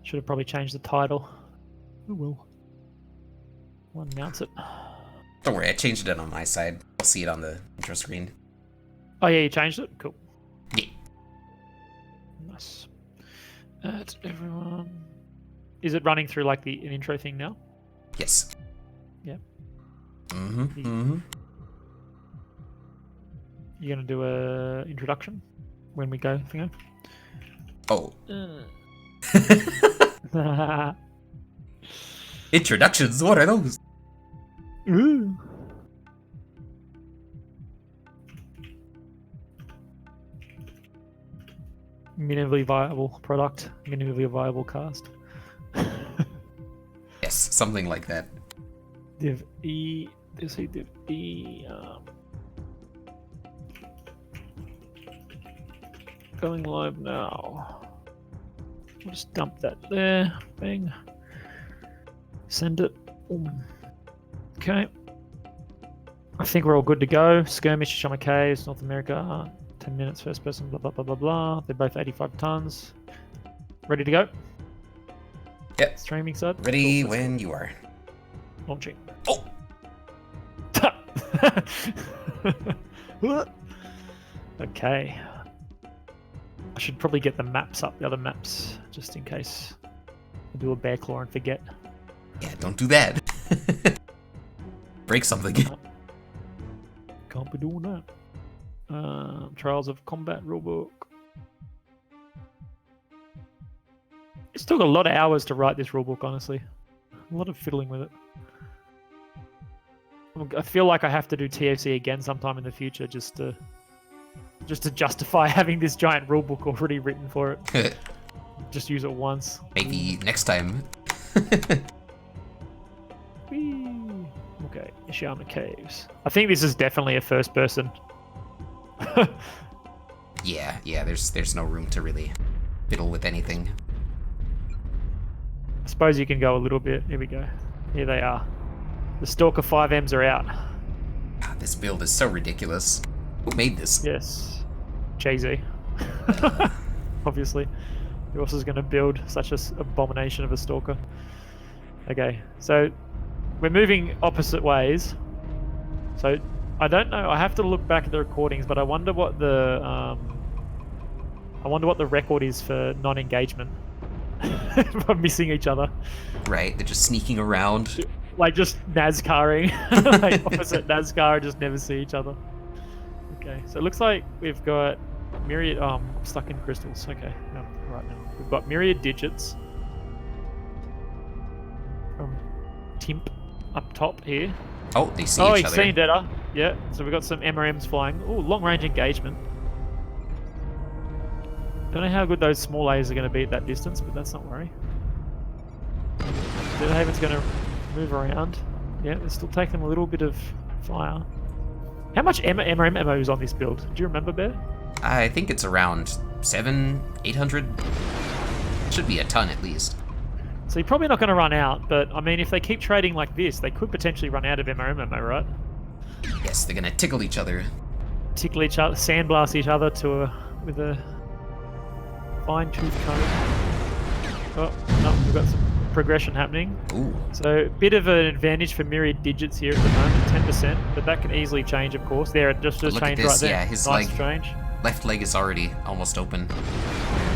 Should have probably changed the title. Oh well. One mounts it. Don't worry, I changed it on my side. I'll see it on the intro screen. Oh yeah, you changed it? Cool. Yeah. Nice. Add everyone. Is it running through like an intro thing now? Yes. Yeah. Mm-hmm. You're gonna do a introduction when we go, Fingo? Oh. Introductions, what are those? Ooh. Minimally viable product, minimally viable cast. Yes, something like that. Div E, div E. Going live now. We'll just dump that there. Bang. Send it. Boom. Okay. I think we're all good to go. Skirmish, Shama Caves, North America. 10 minutes, first person, blah, blah, blah, blah, blah. They're both 85 tons. Ready to go? Yep. Streaming side? Ready Cool, when you are. launching. Oh! Okay. I should probably get the maps up, the other maps, just in case I do a bear claw and forget. Yeah, don't do that. Break something. Can't be doing that. Trials of Combat Rulebook. It's took a lot of hours to write this rulebook, honestly. A lot of fiddling with it. I feel like I have to do ToC again sometime in the future just to justify having this giant rulebook already written for it. Just use it once. Maybe next time. Whee! Okay, Ishiyama Caves. I think this is definitely a first person. Yeah, there's no room to really fiddle with anything. I suppose you can go a little bit. Here we go. Here they are. The Stalker 5Ms are out. God, this build is so ridiculous. Who made this? Yes. Jay-Z. Obviously. Who else is going to build such an abomination of a Stalker? Okay, so we're moving opposite ways. So I don't know. I have to look back at the recordings, but I wonder what the record is for non-engagement. By missing each other. Right, they're just sneaking around. Like just NASCARing. Like opposite NASCAR, just never see each other. Okay, so it looks like we've got myriad. Oh, I'm stuck in crystals. Okay, no, right now we've got myriad digits from TIMP up top here. Oh, they see Oh, each he's other. seen Detta. Yeah, so we've got some MRMs flying. Oh, long range engagement. Don't know how good those small lasers are going to be at that distance, but that's not worry. Detta Haven's going to move around. Yeah, they're still taking a little bit of fire. How much MRM ammo is on this build? Do you remember, Bear? I think it's around 800. Should be a ton at least. So you're probably not going to run out, but I mean, if they keep trading like this, they could potentially run out of MRM ammo, right? Yes, they're gonna tickle each other. Tickle each other, sandblast each other with a fine-tooth comb. Oh, no, we've got some progression happening. Ooh. So a bit of an advantage for myriad digits here at the moment, 10%, but that can easily change, of course. There, it just Look at changed this, right there. yeah, his nice leg. change. Left leg is already almost open.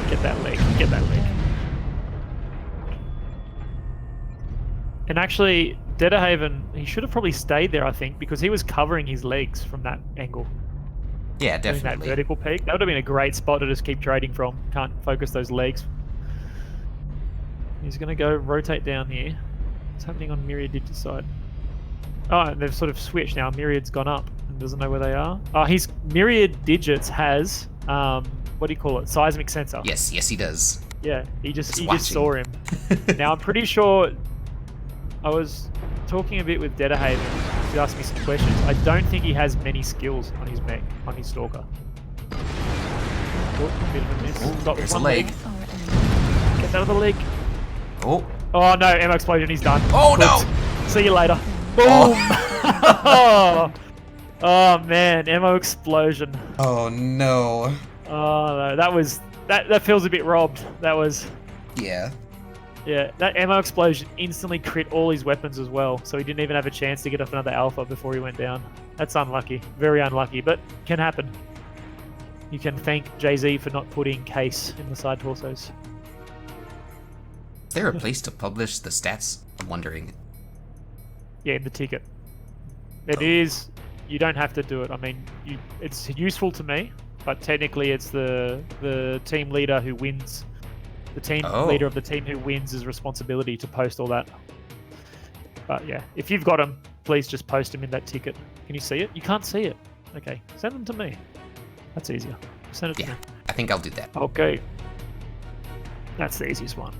Get that leg. Get that leg. And actually, Dedahaven, he should have probably stayed there, I think, because he was covering his legs from that angle. Yeah, Doing that definitely. vertical peak. That would have been a great spot to just keep trading from. Can't focus those legs. He's going to go rotate down here. What's happening on Myriad Digit's side? Oh, and they've sort of switched now. Myriad's gone up and doesn't know where they are. Oh, his Myriad Digits has, what do you call it? Seismic sensor. Yes, he does. Yeah, he just watching. saw him. Now, I'm pretty sure I was talking a bit with Dedahaven. He asked me some questions. I don't think he has many skills on his mech, on his Stalker. Oh, bit of a miss. Oh, Got there's a one leg. Get that other leg. Oh. Oh no, ammo explosion, he's done. Oh Cooked. no! See you later. Boom! Oh. Oh man, ammo explosion. Oh no. Oh no, that feels a bit robbed. That was... Yeah. Yeah, that ammo explosion instantly crit all his weapons as well, so he didn't even have a chance to get off another alpha before he went down. That's unlucky. Very unlucky, but can happen. You can thank Jay-Z for not putting case in the side torsos. Is there a place to publish the stats? I'm wondering. Yeah, in the ticket. It is. You don't have to do it. I mean, it's useful to me, but technically it's the team leader who wins. The team leader of the team who wins is responsibility to post all that. But yeah, if you've got them, please just post them in that ticket. Can you see it? You can't see it. Okay, send them to me. That's easier. Send it to me. I think I'll do that. Okay. That's the easiest one.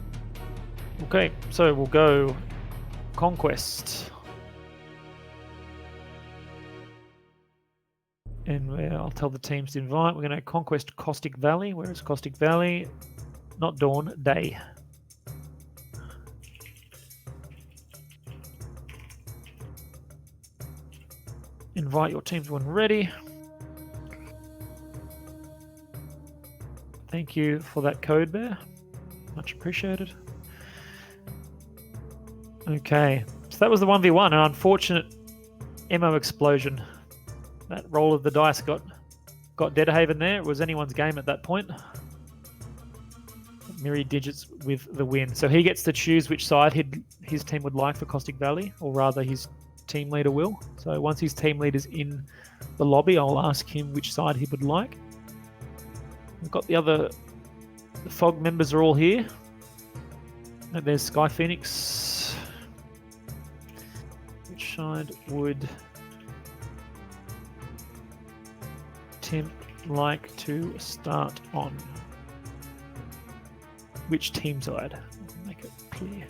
Okay, so we'll go Conquest. And I'll tell the teams to invite. We're going to Conquest Caustic Valley. Where is Caustic Valley? Not Dawn, Day. Invite your teams when ready. Thank you for that code, Bear. Much appreciated. Okay, so that was the 1v1. An unfortunate ammo explosion. That roll of the dice got Deadhaven there. It was anyone's game at that point. Myriad digits with the win. So he gets to choose which side his team would like for Caustic Valley, or rather his team leader will. So once his team leader's in the lobby, I'll ask him which side he would like. We've got the PHOG members are all here. And there's Sky Phoenix. Which side would TIMP like to start on? Which team side? Make it clear.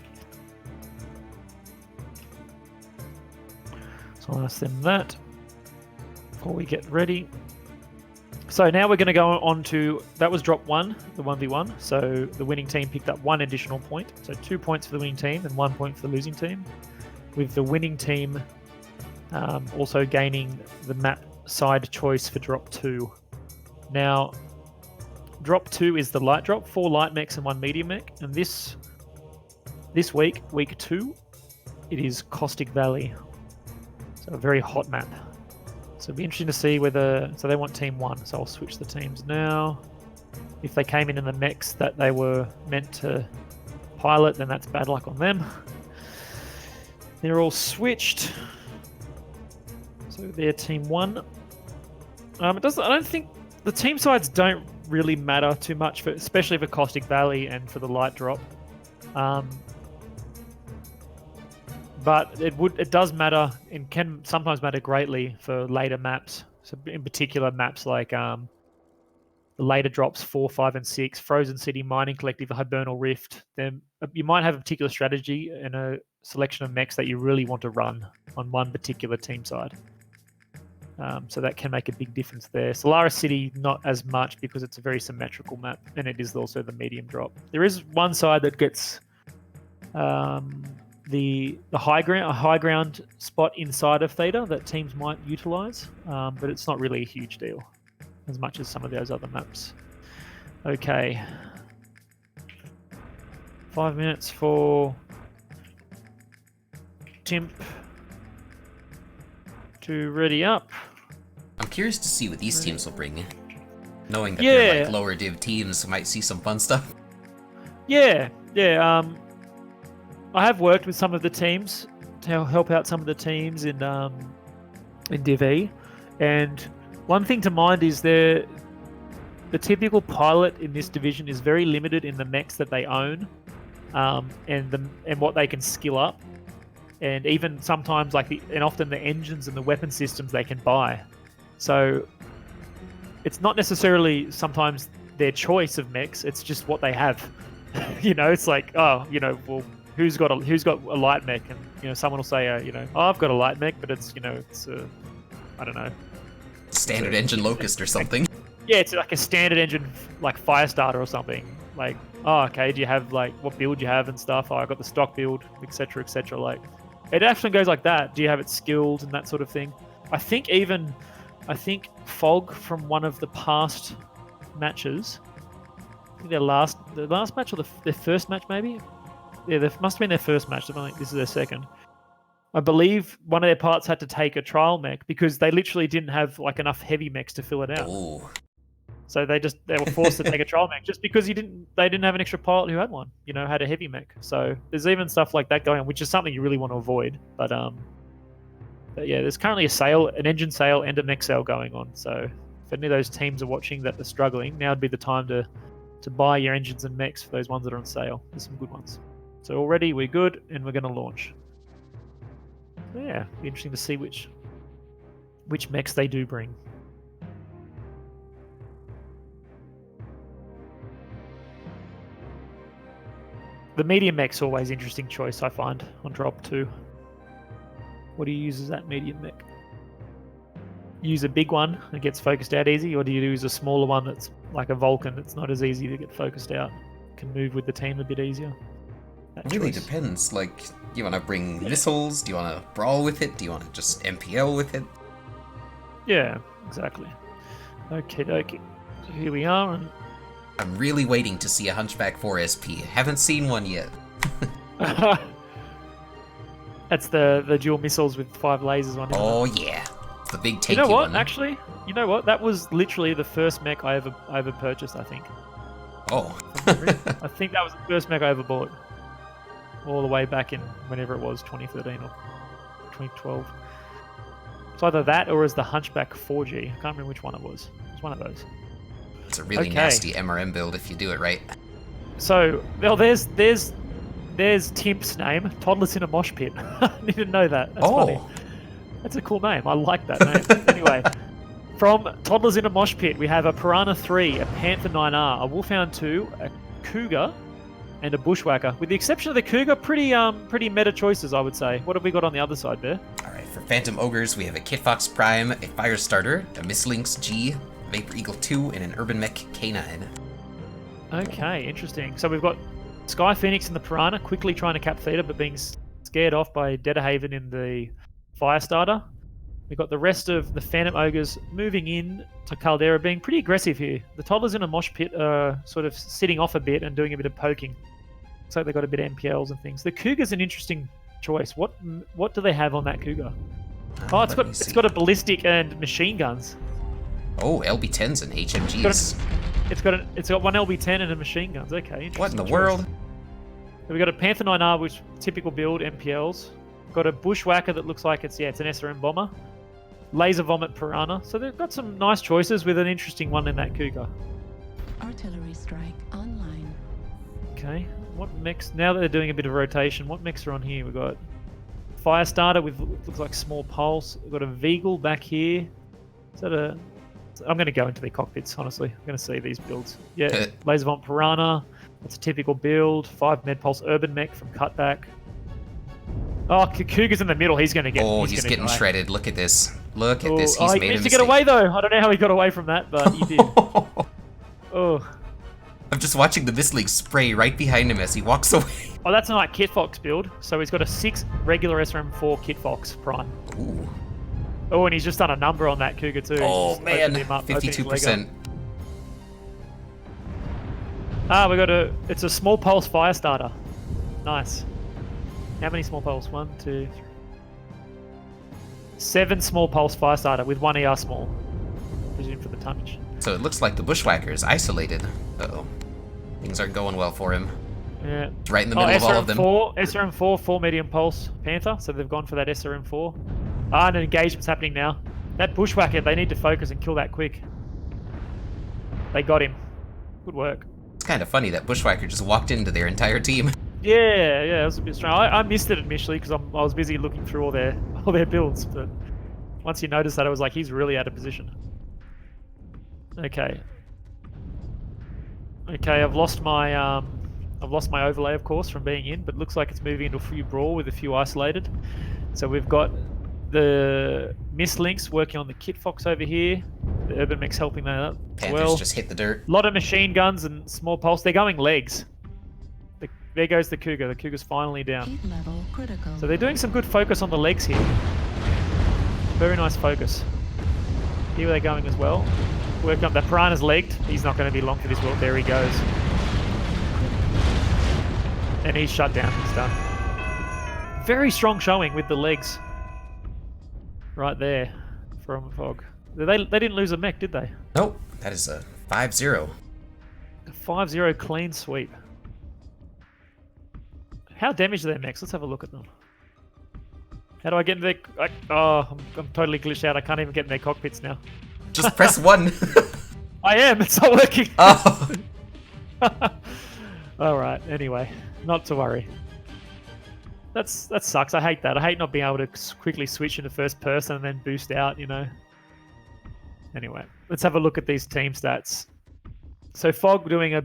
So I'll ask them that before we get ready. So now we're going to go on to, that was drop 1, the 1v1. So the winning team picked up 1 additional point. So 2 points for the winning team and 1 point for the losing team. With the winning team also gaining the map side choice for drop 2. Now, drop 2 is the light drop, 4 light mechs and 1 medium mech. And this week, week 2, it is Caustic Valley. So a very hot map. So it'll be interesting to see whether... So they want team 1, so I'll switch the teams now. If they came in the mechs that they were meant to pilot, then that's bad luck on them. They're all switched. So they're team 1. I don't think... The team sides don't really matter too much, especially for Caustic Valley and for the light drop. But it does matter and can sometimes matter greatly for later maps. So in particular, maps like the later drops 4, 5, and 6, Frozen City, Mining Collective, Hibernal Rift. Then you might have a particular strategy and a selection of mechs that you really want to run on one particular team side. So that can make a big difference there. Solaris City, not as much because it's a very symmetrical map, and it is also the medium drop. There is one side that gets the high ground spot inside of Theta that teams might utilize, but it's not really a huge deal as much as some of those other maps. Okay. 5 minutes for TIMP to ready up. I'm curious to see what these teams will bring. Knowing that they're like lower div teams, might see some fun stuff. Yeah. I have worked with some of the teams to help out some of the teams in Div E, and one thing to mind is the typical pilot in this division is very limited in the mechs that they own, and what they can skill up, and even sometimes and often the engines and the weapon systems they can buy. So it's not necessarily sometimes their choice of mechs; it's just what they have. It's like, well, who's got a light mech, and someone will say, I've got a light mech, but it's I don't know, standard engine Locust or something. Yeah, it's like a standard engine, like Firestarter or something. Like, oh, okay, do you have what build you have and stuff? Oh, I got the stock build, etc., etc. Like, it actually goes like that. Do you have it skilled and that sort of thing? I think PHOG from one of the past matches, I think the last match or their first match maybe. Yeah, there must have been their first match. I don't think this is their second. I believe one of their parts had to take a trial mech because they literally didn't have like enough heavy mechs to fill it out. Oh. So they were forced to take a trial mech just because they didn't have an extra pilot who had one, had a heavy mech. So there's even stuff like that going on, which is something you really want to avoid. But yeah, there's currently an engine sale and a mech sale going on. So if any of those teams are watching that are struggling, now would be the time to buy your engines and mechs for those ones that are on sale. There's some good ones. So already we're good and we're going to launch. Yeah, be interesting to see which mechs they do bring. The medium mech's always interesting choice, I find, on drop 2. What do you use as that medium mech? Use a big one that gets focused out easy, or do you use a smaller one that's like a Vulcan that's not as easy to get focused out, can move with the team a bit easier? It really depends. Like, do you want to bring missiles? Do you want to brawl with it? Do you want to just MPL with it? Yeah, exactly. Okay, dokie. So here we are, and I'm really waiting to see a Hunchback 4 SP. Haven't seen one yet. That's the dual missiles with 5 lasers on it. Oh yeah, it's the big tanky one. You know what? Actually, that was literally the first mech I ever purchased. I think. Oh. I think that was the first mech I ever bought. All the way back in whenever it was, 2013 or 2012. It's either that or as the Hunchback 4G. I can't remember which one it was. It's one of those. It's a really nasty MRM build if you do it right. So, well, there's TIMP's name, Toddlers in a Mosh Pit. I didn't know that. That's funny. That's a cool name. I like that name. Anyway, from Toddlers in a Mosh Pit, we have a Piranha 3, a Panther 9R, a Wolfhound 2, a Cougar, and a Bushwhacker. With the exception of the Cougar, pretty meta choices, I would say. What have we got on the other side there? Alright, for Phantom Ogres, we have a Kit Fox Prime, a Firestarter, a Mislinks G, Vapor Eagle 2, and an Urban Mech K9. Okay, interesting. So we've got Sky Phoenix in the Piranha, quickly trying to cap Theta, but being scared off by Dedahaven in the Firestarter. We've got the rest of the Phantom Ogres moving in to Caldera, being pretty aggressive here. The Toddlers in a Mosh Pit are sort of sitting off a bit and doing a bit of poking. Looks like they've got a bit of MPLs and things. The Cougar's an interesting choice. What do they have on that Cougar? Oh, it's got a ballistic and machine guns. Oh, LB10s and HMGs. It's got one LB10 and a machine guns. Okay, interesting. What in the world? We've got a Panther 9R, which typical build MPLs. We've got a Bushwhacker that looks like it's an SRM bomber. Laser Vomit Piranha. So they've got some nice choices with an interesting one in that Cougar. Artillery strike online. Okay, what mechs? Now that they're doing a bit of rotation, what mechs are on here? We've got Firestarter with looks like small pulse. We've got a Veagle back here. Is that a? I'm going to go into the cockpits, honestly. I'm going to see these builds. Yeah, Laser Vomit Piranha. That's a typical build. 5 Med Pulse Urban Mech from Cutback. Oh, Cougar's in the middle. He's going to get. Oh, he's getting shredded. Look at this. Look at this. He's made a mistake. To get away though. I don't know how he got away from that, but he did. Oh. I'm just watching the Mislinks spray right behind him as he walks away. Oh, that's a nice Kit Fox build. So he's got a 6 regular SRM4 Kit Fox Prime. Ooh. Oh, and he's just done a number on that Cougar too. Oh man, 52%. It's a small pulse Firestarter. Nice. How many small pulse? 1, 2, 3. 7 small pulse Firestarter with 1 ER small. Presume for the tonnage. So it looks like the Bushwhacker is isolated. Uh-oh. Things aren't going well for him. Yeah. It's right in the middle of all of them. SRM4, 4 medium pulse Panther, so they've gone for that SRM4. And an engagement's happening now. That Bushwhacker, they need to focus and kill that quick. They got him. Good work. It's kind of funny that Bushwhacker just walked into their entire team. Yeah, it was a bit strange. I missed it initially because I was busy looking through all their builds, but once you notice that, I was like, he's really out of position. Okay, I've lost my overlay, of course, from being in, but it looks like it's moving into a few brawl with a few isolated. So we've got the Mislinks working on the Kit Fox over here. The Urban Mech's helping that up as well. Panthers just hit the dirt. A lot of machine guns and small pulse. They're going legs. There goes the Cougar. The Cougar's finally down. Heat level critical. So they're doing some good focus on the legs here. Very nice focus. Here they're going as well. Work up. The Piranha's legged. He's not going to be long for this world. There he goes. And he's shut down. He's done. Very strong showing with the legs. Right there from PHOG. They didn't lose a mech, did they? Nope. That is a 5-0. A 5-0 clean sweep. How damaged are their mechs? Let's have a look at them. How do I get in their... I'm totally glitched out. I can't even get in their cockpits now. Just press 1. I am. It's not working. Oh. All right. Anyway, not to worry. That sucks. I hate that. I hate not being able to quickly switch into first person and then boost out, you know. Anyway, let's have a look at these team stats. So PHOG doing a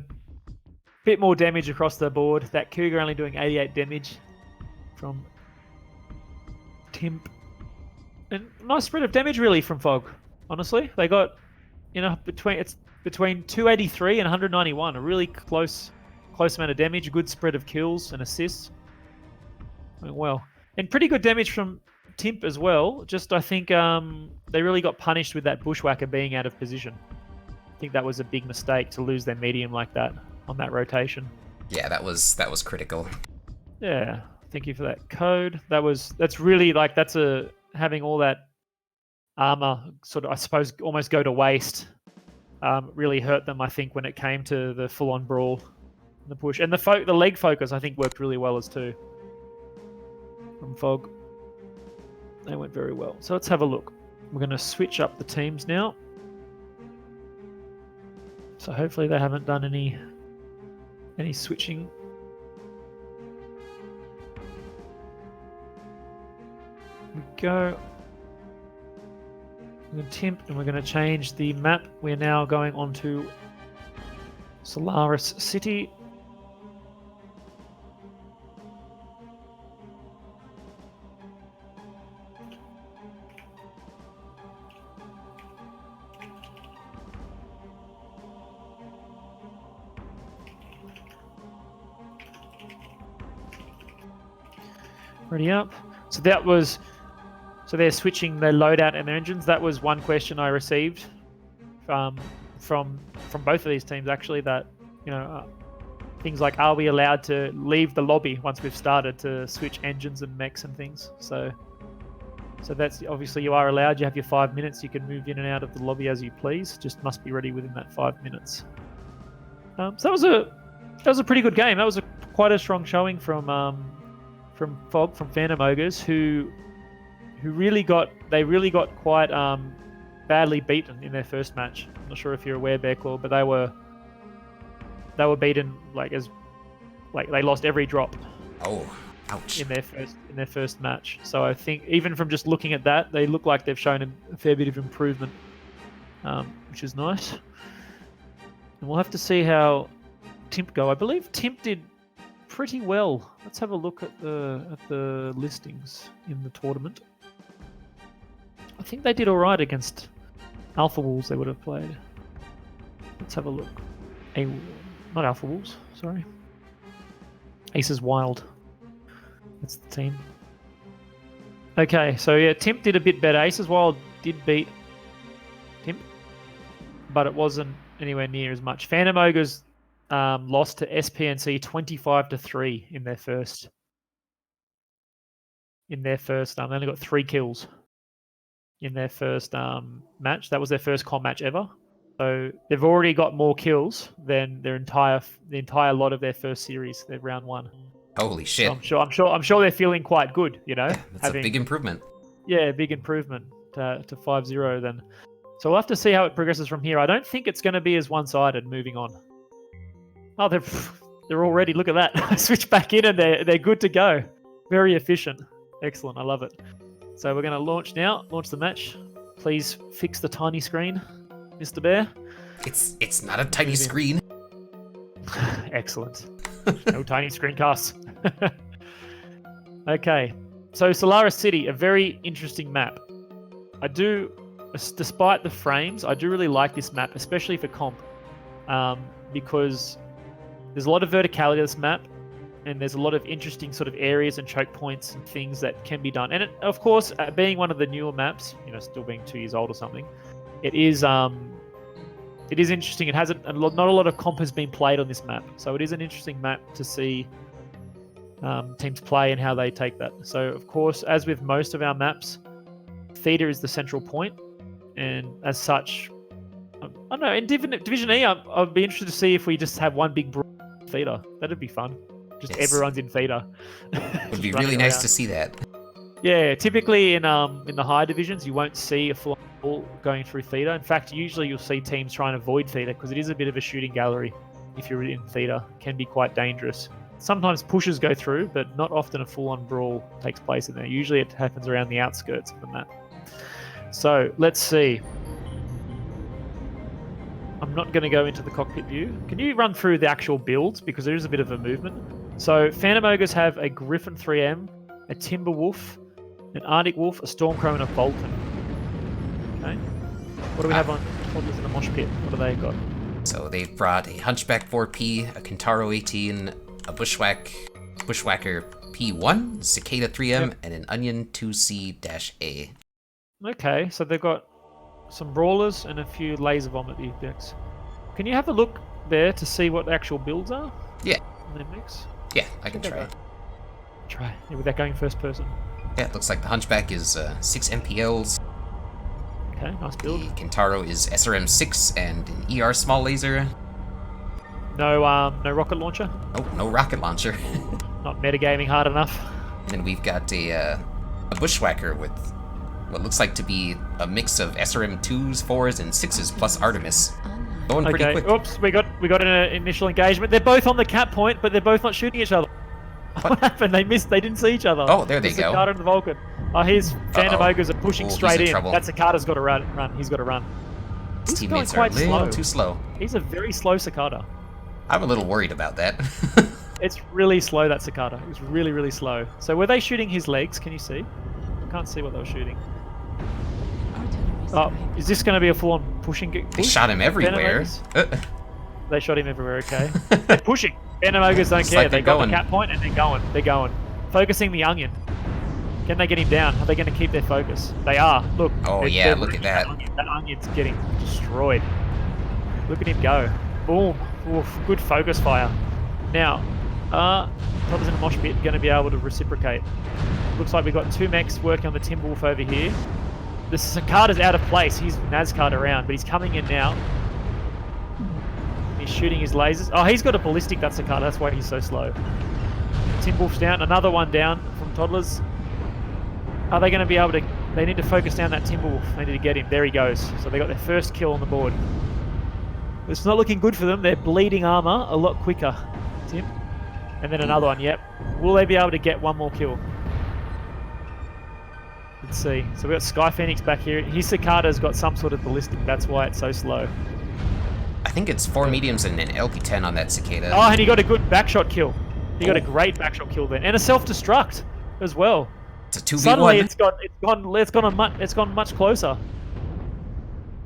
bit more damage across the board. That Cougar only doing 88 damage from TIMP. And nice spread of damage really from PHOG. Honestly, they got, you know, between 283 and 191, a really close amount of damage, a good spread of kills and assists. Well, and pretty good damage from TIMP as well. Just I think they really got punished with that Bushwhacker being out of position. I think that was a big mistake to lose their medium like that on that rotation. Yeah, that was critical. Yeah, thank you for that code. That's really like having all that armor sort of, I suppose, almost go to waste. Really hurt them, I think, when it came to the full-on brawl, the push, and the leg focus. I think worked really well as too. From PHOG, they went very well. So let's have a look. We're going to switch up the teams now. So hopefully they haven't done any switching. We go. We're going to TIMP and we're going to change the map. We're now going on to Solaris City. Ready up. So they're switching their loadout and their engines. That was one question I received from both of these teams actually. That things like, are we allowed to leave the lobby once we've started to switch engines and mechs and things? So that's obviously you are allowed. You have your 5 minutes. You can move in and out of the lobby as you please. Just must be ready within that 5 minutes. So that was a pretty good game. That was quite a strong showing from PHOG, from Phantom Ogres, who really got quite badly beaten in their first match. I'm not sure if you're aware, Bearclaw, but they were beaten like they lost every drop. Oh, ouch! In their first match. So I think even from just looking at that, they look like they've shown a fair bit of improvement, which is nice. And we'll have to see how TIMP go. I believe TIMP did pretty well. Let's have a look at the listings in the tournament. I think they did all right against Alpha Wolves. They would have played. Let's have a look. Not Alpha Wolves. Sorry. Aces Wild. That's the team. Okay, so yeah, TIMP did a bit better. Aces Wild did beat TIMP, but it wasn't anywhere near as much. Phantom Ogres lost to SPNC 25-3 in their first. They only got 3 kills in their first match. That was their first comp match ever. So they've already got more kills than the entire lot of their first series, their round 1. Holy shit! So I'm sure they're feeling quite good. You know, that's a big improvement. Yeah, big improvement to 5-0 then. So we'll have to see how it progresses from here. I don't think it's going to be as one-sided moving on. Oh, they're already, look at that. Switch back in and they're good to go. Very efficient. Excellent. I love it. So we're going to launch the match. Please fix the tiny screen, Mr. Bear. It's not a tiny screen. Excellent. No tiny screencasts. Okay. So Solaris City, a very interesting map. Despite the frames, I do really like this map, especially for comp, because there's a lot of verticality to this map, and there's a lot of interesting sort of areas and choke points and things that can be done. And of course, being one of the newer maps, still being 2 years old or something, it is interesting. It hasn't not a lot of comp has been played on this map, so it is an interesting map to see teams play and how they take that. So, of course, as with most of our maps, Theta is the central point, and as such, I don't know, in Division E, I'd be interested to see if we just have one big Theta. That'd be fun. Just everyone's in Theta. Would be really nice to see that. Yeah, typically in the higher divisions, you won't see a full ball going through Theta. In fact, usually you'll see teams trying to avoid Theta because it is a bit of a shooting gallery. If you're in Theta, it can be quite dangerous. Sometimes pushes go through, but not often a full-on brawl takes place in there. Usually it happens around the outskirts of the map. So let's see. I'm not going to go into the cockpit view. Can you run through the actual builds? Because there is a bit of a movement. So Phantom Ogres have a Griffin 3M, a Timber Wolf, an Arctic Wolf, a Stormcrow, and a Vulcan. Okay. What do we have on toddlers in the mosh pit? What do they got? So they've brought a Hunchback 4P, a Kintaro 18, a Bushwhacker P1, Cicada 3M, and an Onion 2C-A. Okay, so they've got some Brawlers and a few Laser Vomit effects. Can you have a look there to see what the actual builds are? Yeah. In their mix? Yeah, I can try. Yeah, without going first person. Yeah, it looks like the Hunchback is 6 MPLs. Okay, nice build. The Kintaro is SRM 6 and an ER small laser. No rocket launcher? Oh, no rocket launcher. Not metagaming hard enough. And then we've got a Bushwhacker with what looks like to be a mix of SRM 2s, 4s, and 6s plus Artemis. Going pretty quick. Oops, we got an initial engagement. They're both on the cap point, but they're both not shooting each other. What happened? They missed. They didn't see each other. Oh, there they go. Cicada and the Vulcan. Oh, his Phantom Ogres are pushing straight in. Trouble. That Cicada's got to run. He's got to run. His He's teammates going are a quite little slow. too slow. He's a very slow Cicada. I'm a little worried about that. It's really slow, that Cicada. It's really, really slow. So were they shooting his legs? Can you see? I can't see what they were shooting. Oh, is this going to be a full-on pushing? They shot him everywhere. They shot him everywhere, okay. They're pushing. Phantom Ogres don't care. Like they got the cap point and they're going. They're going. Focusing the Onion. Can they get him down? Are they going to keep their focus? They are. Look. Oh, yeah, look at that. That Onion's getting destroyed. Look at him go. Boom. Oof, good focus fire. Now, Toddlers in the mosh pit going to be able to reciprocate. Looks like we've got two mechs working on the Timberwolf over here. The Cicada's out of place. He's NASCAR'd around, but he's coming in now. He's shooting his lasers. Oh, he's got a ballistic, that Cicada. That's why he's so slow. Timberwolf's down. Another one down from Toddlers. Are they going to be able to... They need to focus down that Timberwolf. They need to get him. There he goes. So they got their first kill on the board. It's not looking good for them. They're bleeding armor a lot quicker, Tim. And then another one, yep. Will they be able to get one more kill? Let's see. So we've got Sky Phoenix back here. His Cicada's got some sort of ballistic. That's why it's so slow. I think it's 4 mediums and an LP-10 on that Cicada. Oh, and he got a good backshot kill. He got a great backshot kill then. And a self-destruct as well. It's a 2v1. Suddenly it's gone much closer.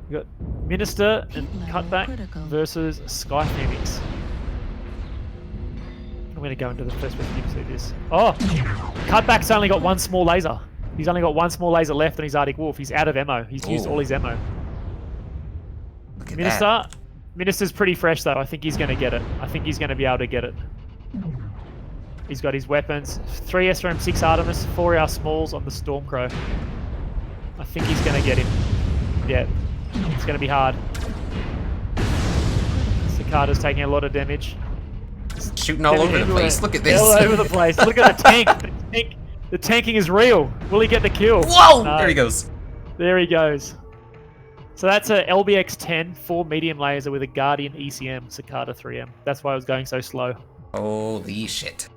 You got Minister and Cutback versus Sky Phoenix. I'm going to go into the first person to see this. Oh! Cutback's only got one small laser. He's only got one small laser left on his Arctic Wolf. He's out of ammo. He's used all his ammo. Look at that. Minister's pretty fresh though. I think he's going to get it. I think he's going to be able to get it. He's got his weapons. 3 SRM6 Artemis, 4 AR smalls on the Stormcrow. I think he's going to get him. Yeah. It's going to be hard. Cicada's taking a lot of damage. Shooting all over the place. Look at this. All over the place. Look at the tank. The tanking is real. Will he get the kill? Whoa! No. There he goes. There he goes. So that's a LBX-10 4 medium laser with a Guardian ECM Cicada 3M. That's why it was going so slow. Holy shit.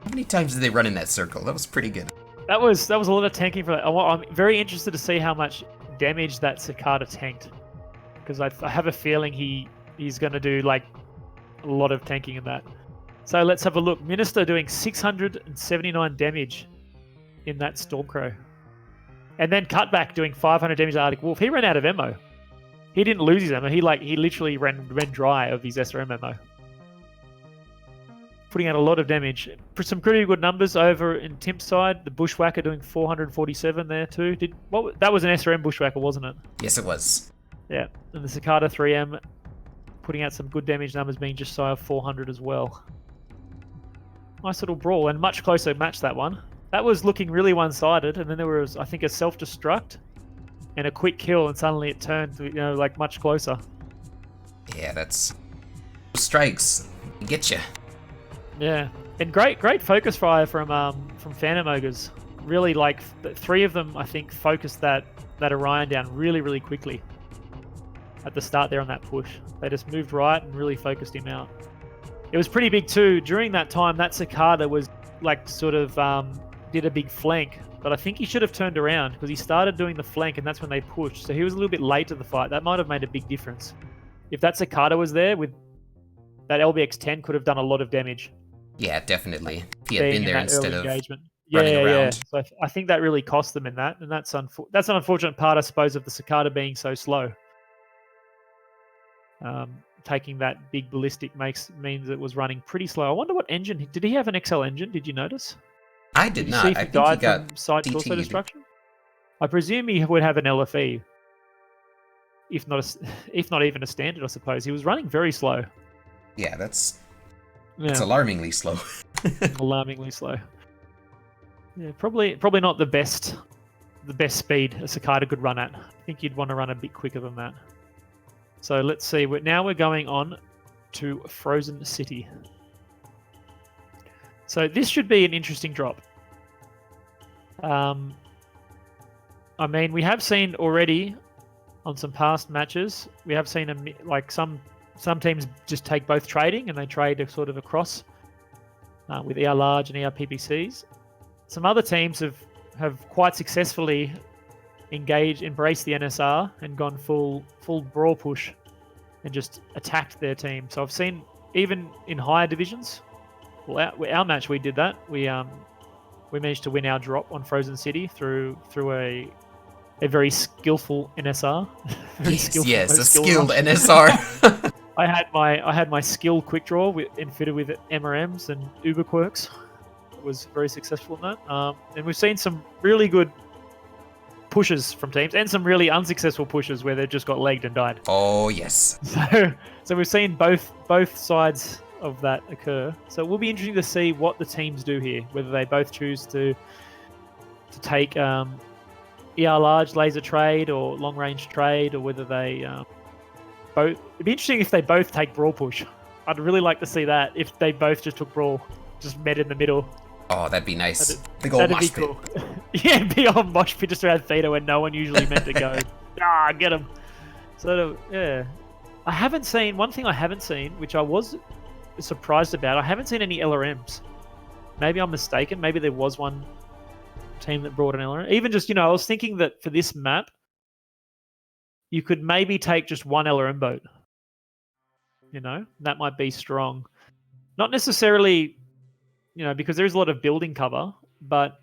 How many times did they run in that circle? That was pretty good. That was a lot of tanking for that. I'm very interested to see how much damage that Cicada tanked. Because I have a feeling he's going to do like a lot of tanking in that. So let's have a look. Minister doing 679 damage in that Stormcrow. And then Cutback doing 500 damage to Arctic Wolf. He ran out of ammo. He didn't lose his ammo. He literally ran dry of his SRM ammo. Putting out a lot of damage. Some pretty good numbers over in TIMP side. The Bushwhacker doing 447 there too. That was an SRM Bushwhacker, wasn't it? Yes, it was. Yeah. And the Cicada 3M putting out some good damage numbers, being just shy of 400 as well. Nice little brawl, and much closer match that one. That was looking really one-sided, and then there was, I think, a self-destruct and a quick kill, and suddenly it turned, like much closer. Yeah, that's strikes. Get you. Yeah, and great focus fire from Phantom Ogres. Really, like 3 of them, I think, focused that Orion down really quickly at the start there on that push. They just moved right and really focused him out. It was pretty big too. During that time, that Cicada was like sort of did a big flank, but I think he should have turned around because he started doing the flank and that's when they pushed. So he was a little bit late to the fight. That might have made a big difference. If that Cicada was there, with that LBX-10 could have done a lot of damage. Yeah, definitely. If he had been there instead of engagement. running around. Yeah. So I think that really cost them in that, and that's an unfortunate part, I suppose, of the Cicada being so slow. Taking that big ballistic means it was running pretty slow. I wonder what engine did he have? An XL engine? Did you notice? I did not. I think he got side torso destruction. I presume he would have an LFE, if not even a standard. I suppose he was running very slow. Yeah, it's alarmingly slow. Alarmingly slow. Yeah, probably not the best speed a Cicada could run at. I think you'd want to run a bit quicker than that. So let's see. Now we're going on to Frozen City. So this should be an interesting drop. I mean, we have seen already on some past matches, we have seen like some teams just take both trading and they trade sort of across with ER large and ER PPCs. Some other teams have quite successfully embraced the NSR and gone full brawl push and just attacked their team. So I've seen even in higher divisions. Well, our match we did that. We managed to win our drop on Frozen City through a very skillful NSR. Yes, a skilled NSR. I had my skill quick draw fitted with MRMs and Uber quirks. Was very successful in that. And we've seen some really good pushes from teams and some really unsuccessful pushes where they've just got legged and died. Oh yes. So we've seen both sides of that occur. So it will be interesting to see what the teams do here, whether they both choose to take ER large laser trade or long range trade, or whether they both. It'd be interesting if they both take brawl push. I'd really like to see that if they both just took brawl, just met in the middle. Oh, that'd be nice. Big old mosh pit. Cool. Yeah, big old mosh pit just around Theta where no one usually meant to go. Get him. So, yeah. One thing I haven't seen, which I was surprised about, I haven't seen any LRMs. Maybe I'm mistaken. Maybe there was one team that brought an LRM. Even just, I was thinking that for this map, you could maybe take just one LRM boat. That might be strong. Not necessarily, because there's a lot of building cover, but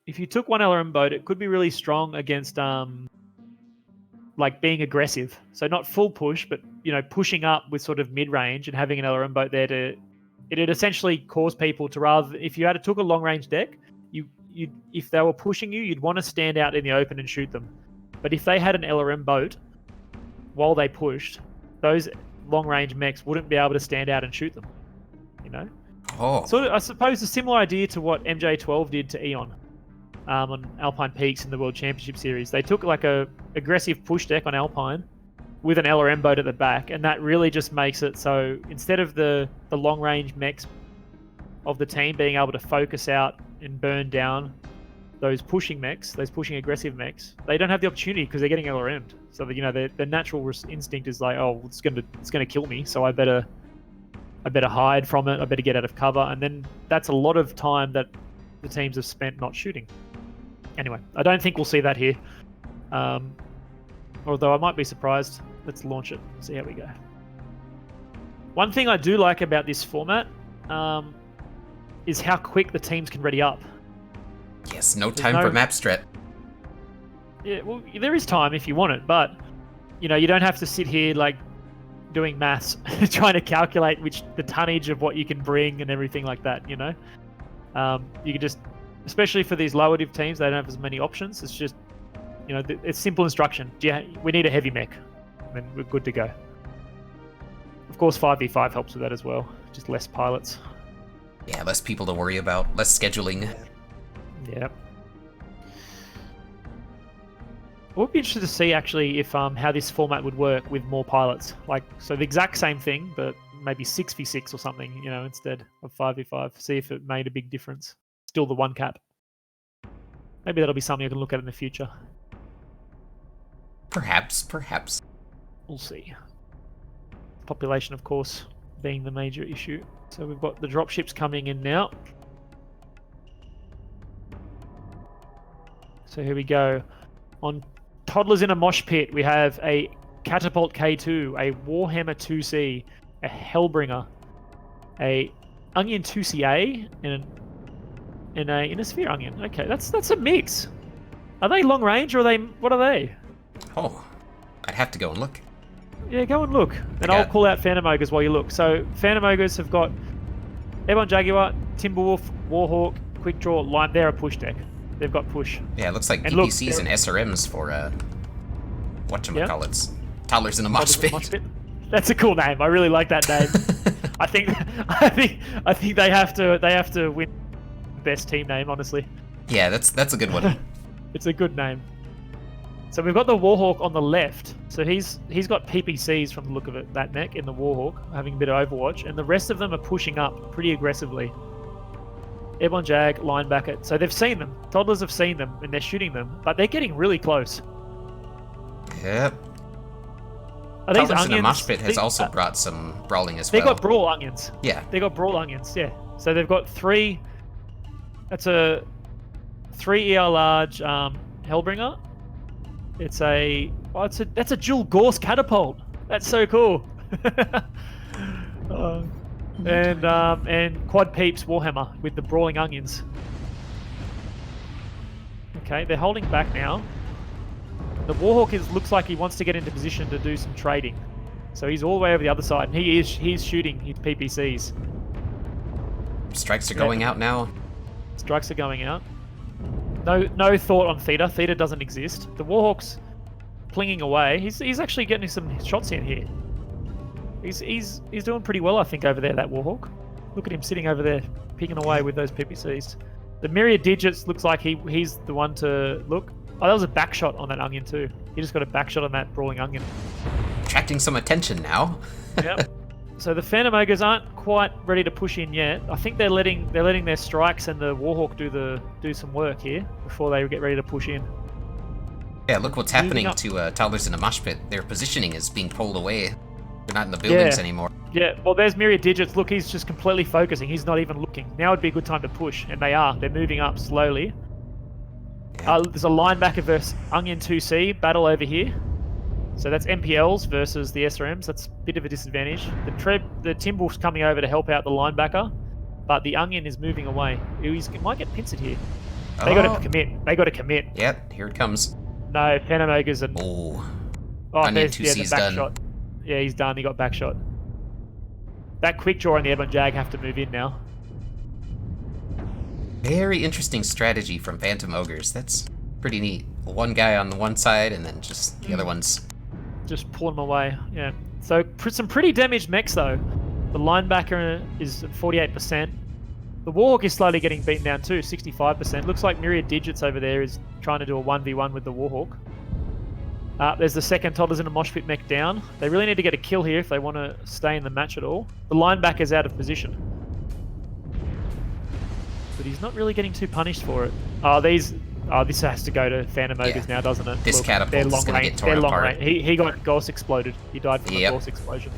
if you took one LRM boat, it could be really strong against, like being aggressive. So not full push, but, pushing up with sort of mid-range and having an LRM boat there it'd essentially cause people to if you took a long-range deck, if they were pushing you, you'd want to stand out in the open and shoot them. But if they had an LRM boat while they pushed, those long-range mechs wouldn't be able to stand out and shoot them. Oh. So I suppose a similar idea to what MJ12 did to Eon on Alpine Peaks in the World Championship Series. They took like a aggressive push deck on Alpine with an LRM boat at the back, and that really just makes it so instead of the long-range mechs of the team being able to focus out and burn down those pushing aggressive mechs, they don't have the opportunity because they're getting LRM'd. So their natural instinct is like, oh, it's gonna kill me, so I better hide from it. I better get out of cover, and then that's a lot of time that the teams have spent not shooting. Anyway, I don't think we'll see that here. Although I might be surprised. Let's launch it. See how we go. One thing I do like about this format is how quick the teams can ready up. Yes, no time for map strat. Yeah, well, there is time if you want it, but you don't have to sit here like doing maths, trying to calculate the tonnage of what you can bring and everything like that. You can just, especially for these lower div teams, they don't have as many options. It's just, it's simple instruction. We need a heavy mech, and then we're good to go. Of course, 5v5 helps with that as well. Just less pilots. Yeah, less people to worry about, less scheduling. Yep. It would be interesting to see actually if how this format would work with more pilots. Like, so the exact same thing, but maybe 6v6 or something, you know, instead of 5v5. See if it made a big difference. Still the one cap. Maybe that'll be something I can look at in the future. Perhaps, perhaps. We'll see. Population, of course, being the major issue. So we've got the dropships coming in now. So here we go. On Toddlers in a Mosh Pit, we have a Catapult K2, a Warhammer 2C, a Hellbringer, a Onion 2CA, and a Innisphere Onion. Okay, that's a mix. Are they long range or are they? What are they? Oh, I'd have to go and look. Yeah, go and look. And I'll call out Phantom Ogres while you look. So Phantom Ogres have got Airborne Jaguar, Timberwolf, Warhawk, Quick Draw, Lime. They're a push deck. They've got push. Yeah, it looks like And PPCs and SRMs for whatchamacallits. Toddlers in a Mosh Pit. That's a cool name. I really like that name. I think they have to win best team name, honestly. Yeah, that's a good one. It's a good name. So we've got the Warhawk on the left. So he's got PPCs from the look of it, that mech in the Warhawk, having a bit of Overwatch, and the rest of them are pushing up pretty aggressively. Airborne Jag, linebacker. So they've seen them. Toddlers have seen them, and they're shooting them, but they're getting really close. Yep. Are these Toddlers onions? in a Mosh Pit has also brought some brawling as They well. got brawl onions. Yeah. They got brawl onions. Yeah. So they've got three. That's a 3 ER large Hellbringer. It's a. Oh, that's a dual Gorse catapult. That's so cool. And Quad Peeps Warhammer with the brawling onions. Okay, they're holding back now. The Warhawk looks like he wants to get into position to do some trading. So he's all the way over the other side, and he's shooting his PPCs. Strikes are going out now. Strikes are going out. No thought on Theta. Theta doesn't exist. The Warhawk's plinging away. He's actually getting some shots in here. He's doing pretty well, I think, over there, that Warhawk. Look at him sitting over there, picking away with those PPCs. The Myriad Digits looks like he's the one to look. Oh, that was a back shot on that Onion too. He just got a back shot on that Brawling Onion. Attracting some attention now. Yep. So the Phantom Ogres aren't quite ready to push in yet. I think they're letting their strikes and the Warhawk do some work here before they get ready to push in. Yeah, look what's happening to Toddlers in a Mosh Pit. Their positioning is being pulled away. They're not in the buildings anymore. Yeah, well, there's Myriad Digits. Look, he's just completely focusing. He's not even looking. Now would be a good time to push, and they are. They're moving up slowly. Yeah. There's a linebacker versus Onion 2C battle over here. So that's MPLs versus the SRMs. That's a bit of a disadvantage. The Timberwolf's coming over to help out the linebacker, but the Onion is moving away. He might get pincered here. They got to commit. They got to commit. Yep, here it comes. No, Phantom Ogres and... Oh, Onion there's 2C's the back done. Shot. Yeah, he's done. He got back shot. That Quick Draw and the Airborne Jag have to move in now. Very interesting strategy from Phantom Ogres. That's pretty neat. One guy on the one side, and then just the other ones. Just pull him away, yeah. So some pretty damaged mechs though. The linebacker is at 48%. The Warhawk is slowly getting beaten down too, 65%. Looks like Myriad Digits over there is trying to do a 1v1 with the Warhawk. There's the second Toddlers in a Mosh Pit mech down. They really need to get a kill here if they want to stay in the match at all. The linebacker's out of position. But he's not really getting too punished for it. This has to go to Phantom Ogres now, doesn't it? This catapult is going to get torn apart. He got Gorse exploded. He died from a Gorse explosion.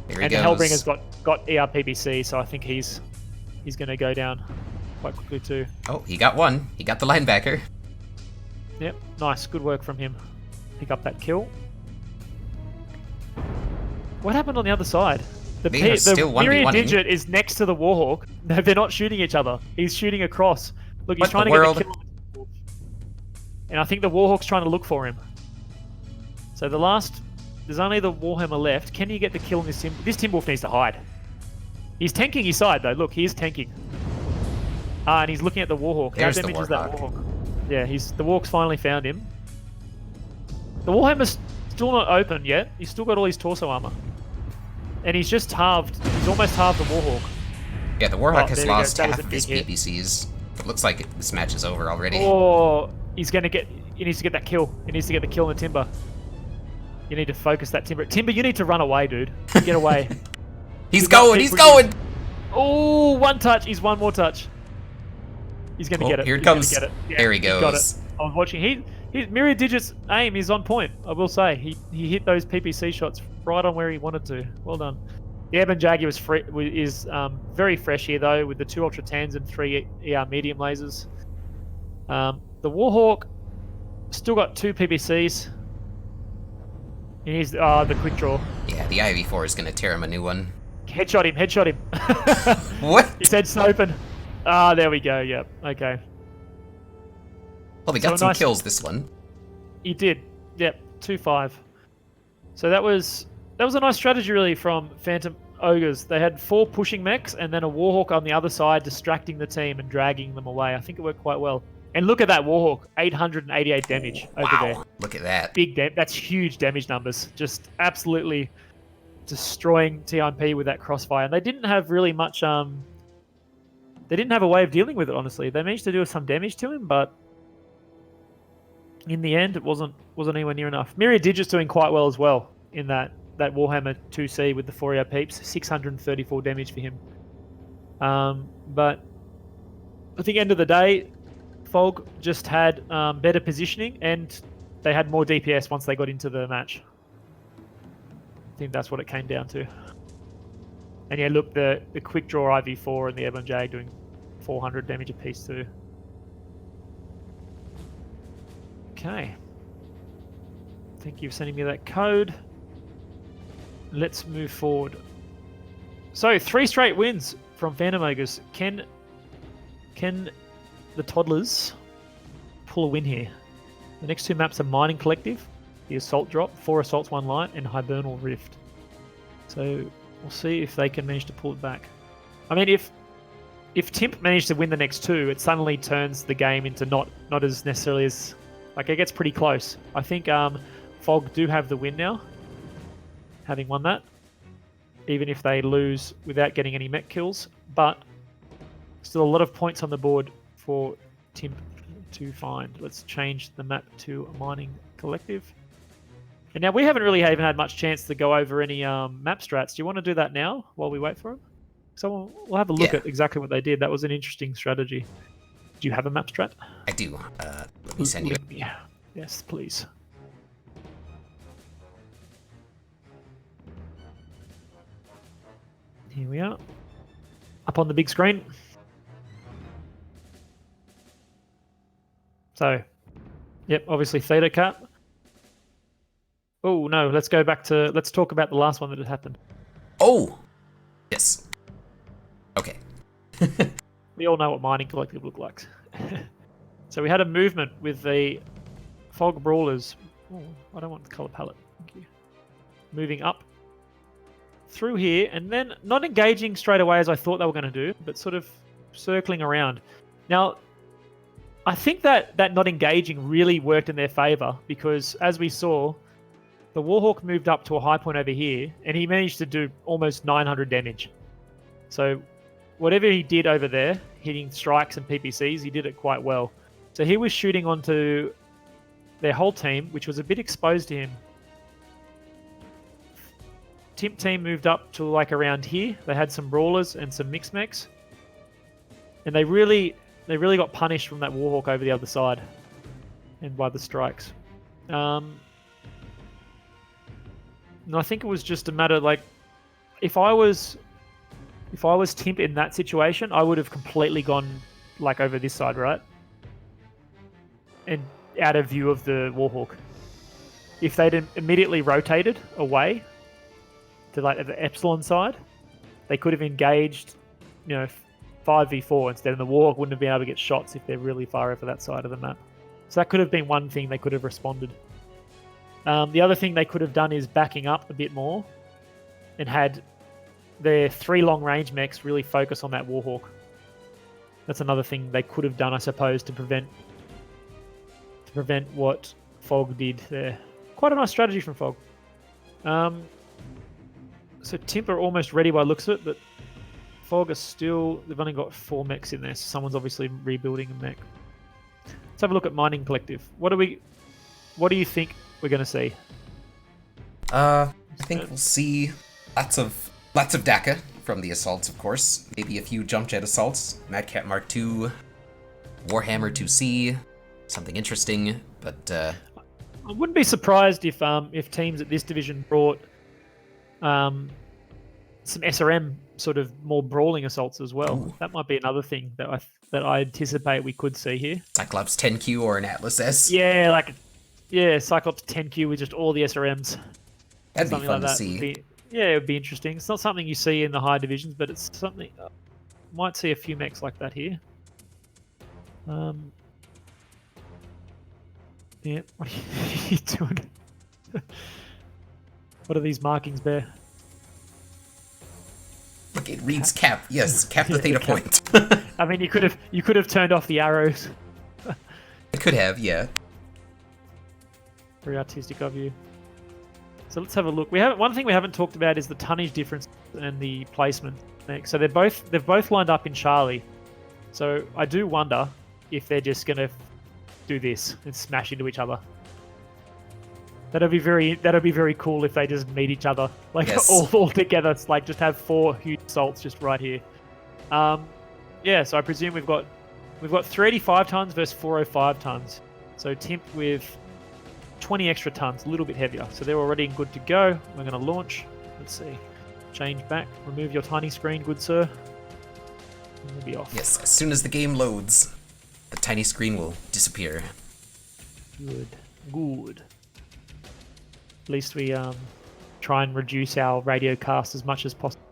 Here he goes. And the Hellbringer's got ERPBC, so I think he's going to go down quite quickly too. Oh, he got one. He got the linebacker. Yep, nice. Good work from him. Pick up that kill. What happened on the other side? The Myriad Digit is next to the Warhawk. No, they're not shooting each other. He's shooting across. Look, he's trying to get a kill. And I think the Warhawk's trying to look for him. So there's only the Warhammer left. Can you get the kill on this Timberwolf? This Timberwolf needs to hide. He's tanking his side though. Look, he is tanking. And he's looking at the Warhawk. There's How the damage is that Warhawk. Warhawk? Yeah, the Warhawk's finally found him. The Warhammer's still not open yet. He's still got all his torso armor. And he's just halved. He's almost halved the Warhawk. Yeah, the Warhawk Oh, has there we go. lost That was half a of his big hit. PPCs. It looks like this match is over already. Oh, he's going to get... He needs to get that kill. He needs to get the kill in the Timber. You need to focus that Timber. Timber, you need to run away, dude. Get away. He's going! He's going! Oh, one touch. He's one more touch. He's going to get it. Here it He's gonna comes. get it. Yeah, There he he's got goes. it. I was watching. His Myriad Digits aim is on point, I will say. He hit those PPC shots right on where he wanted to. Well done. The Ebon Jaggy is very fresh here, though, with the 2 Ultra 10s and 3 ER medium lasers. The Warhawk still got 2 PPCs. And he's the quick draw. Yeah, the IV4 is going to tear him a new one. Headshot him, headshot him. What? His head's open. Ah, there we go, yep. Okay. Well, he So got some nice- kills this one. He did. Yep, 2-5. So that was a nice strategy, really, from Phantom Ogres. They had 4 pushing mechs and then a Warhawk on the other side distracting the team and dragging them away. I think it worked quite well. And look at that Warhawk, 888 damage over there. Wow, look at that. That's huge damage numbers. Just absolutely destroying TIMP with that crossfire. And they didn't have really much they didn't have a way of dealing with it, honestly. They managed to do some damage to him, but in the end it wasn't anywhere near enough. Myriad Digit's doing quite well as well in that Warhammer 2C with the 4 peeps, 634 damage for him. But I think end of the day, PHOG just had better positioning and they had more DPS once they got into the match. I think that's what it came down to. And yeah, look, the quick draw IV4 and the Ebon Jag doing 400 damage apiece too. Okay. Thank you for sending me that code. Let's move forward. So 3 straight wins from Phantom Ogres. Can the Toddlers pull a win here? The next 2 maps are Mining Collective, the Assault Drop, 4 Assaults, 1 Light, and Hibernal Rift. So we'll see if they can manage to pull it back. I mean, if TIMP managed to win the next 2, it suddenly turns the game into not as necessarily as... Like, it gets pretty close. I think PHOG do have the win now, having won that, even if they lose without getting any mech kills. But still a lot of points on the board for TIMP to find. Let's change the map to Mining Collective. And now we haven't really even had much chance to go over any map strats. Do you want to do that now while we wait for them? So we'll have a look at exactly what they did. That was an interesting strategy. Do you have a map strat? I do. Let me send you. Yeah. Yes, please. Here we are. Up on the big screen. So, yep, obviously Theta Cut. Oh, no, let's go back to... Let's talk about the last one that had happened. Oh! Yes. Okay. We all know what Mining Collective looked like. So we had a movement with the PHOG Brawlers. Oh, I don't want the color palette. Thank you. Moving up through here, and then not engaging straight away as I thought they were going to do, but sort of circling around. Now, I think that not engaging really worked in their favor, because as we saw, the Warhawk moved up to a high point over here, and he managed to do almost 900 damage. So whatever he did over there, hitting strikes and PPCs, he did it quite well. So he was shooting onto their whole team, which was a bit exposed to him. TIMP team moved up to like around here. They had some brawlers and some mixed mechs, and they really got punished from that Warhawk over the other side, and by the strikes. And I think it was just a matter like, if I was TIMP in that situation, I would have completely gone like over this side, right? And out of view of the Warhawk. If they'd immediately rotated away to like the Epsilon side, they could have engaged, 5v4 instead, and the Warhawk wouldn't have been able to get shots if they're really far over that side of the map. So that could have been one thing they could have responded. The other thing they could have done is backing up a bit more and had their 3 long-range mechs really focus on that Warhawk. That's another thing they could have done, I suppose, to prevent what PHOG did there. Quite a nice strategy from PHOG. So TIMP are almost ready by looks of it, but PHOG are still... They've only got 4 mechs in there, so someone's obviously rebuilding a mech. Let's have a look at Mining Collective. What do you think we're going to see? I think we'll see lots of DACA from the assaults, of course. Maybe a few jump jet assaults. Mad Cat Mark II, Warhammer 2C, something interesting. But I wouldn't be surprised if teams at this division brought some SRM sort of more brawling assaults as well. Ooh. That might be another thing that I anticipate we could see here. Cyclops 10Q or an Atlas S. Yeah, Cyclops 10Q with just all the SRMs. That'd be Something fun like to that see. it would be interesting. It's not something you see in the higher divisions, but it's something... might see a few mechs like that here. Yeah, what are you doing? What are these markings, Bear? Look, it reads cap. Yes, cap the theta point. I mean, you could have turned off the arrows. I could have, yeah. Very artistic of you. So let's have a look. One thing we haven't talked about is the tonnage difference and the placement. So they've both lined up in Charlie. So I do wonder if they're just gonna do this and smash into each other. That'd be very cool if they just meet each other, like yes. all together. It's like just have 4 huge assaults just right here. Yeah. So I presume we've got 385 tons versus 405 tons. So TIMP with 20 extra tons, a little bit heavier. So they're already good to go. We're going to launch. Let's see. Change back. Remove your tiny screen, good sir. And we'll be off. Yes, as soon as the game loads, the tiny screen will disappear. Good. At least we try and reduce our radio cast as much as possible.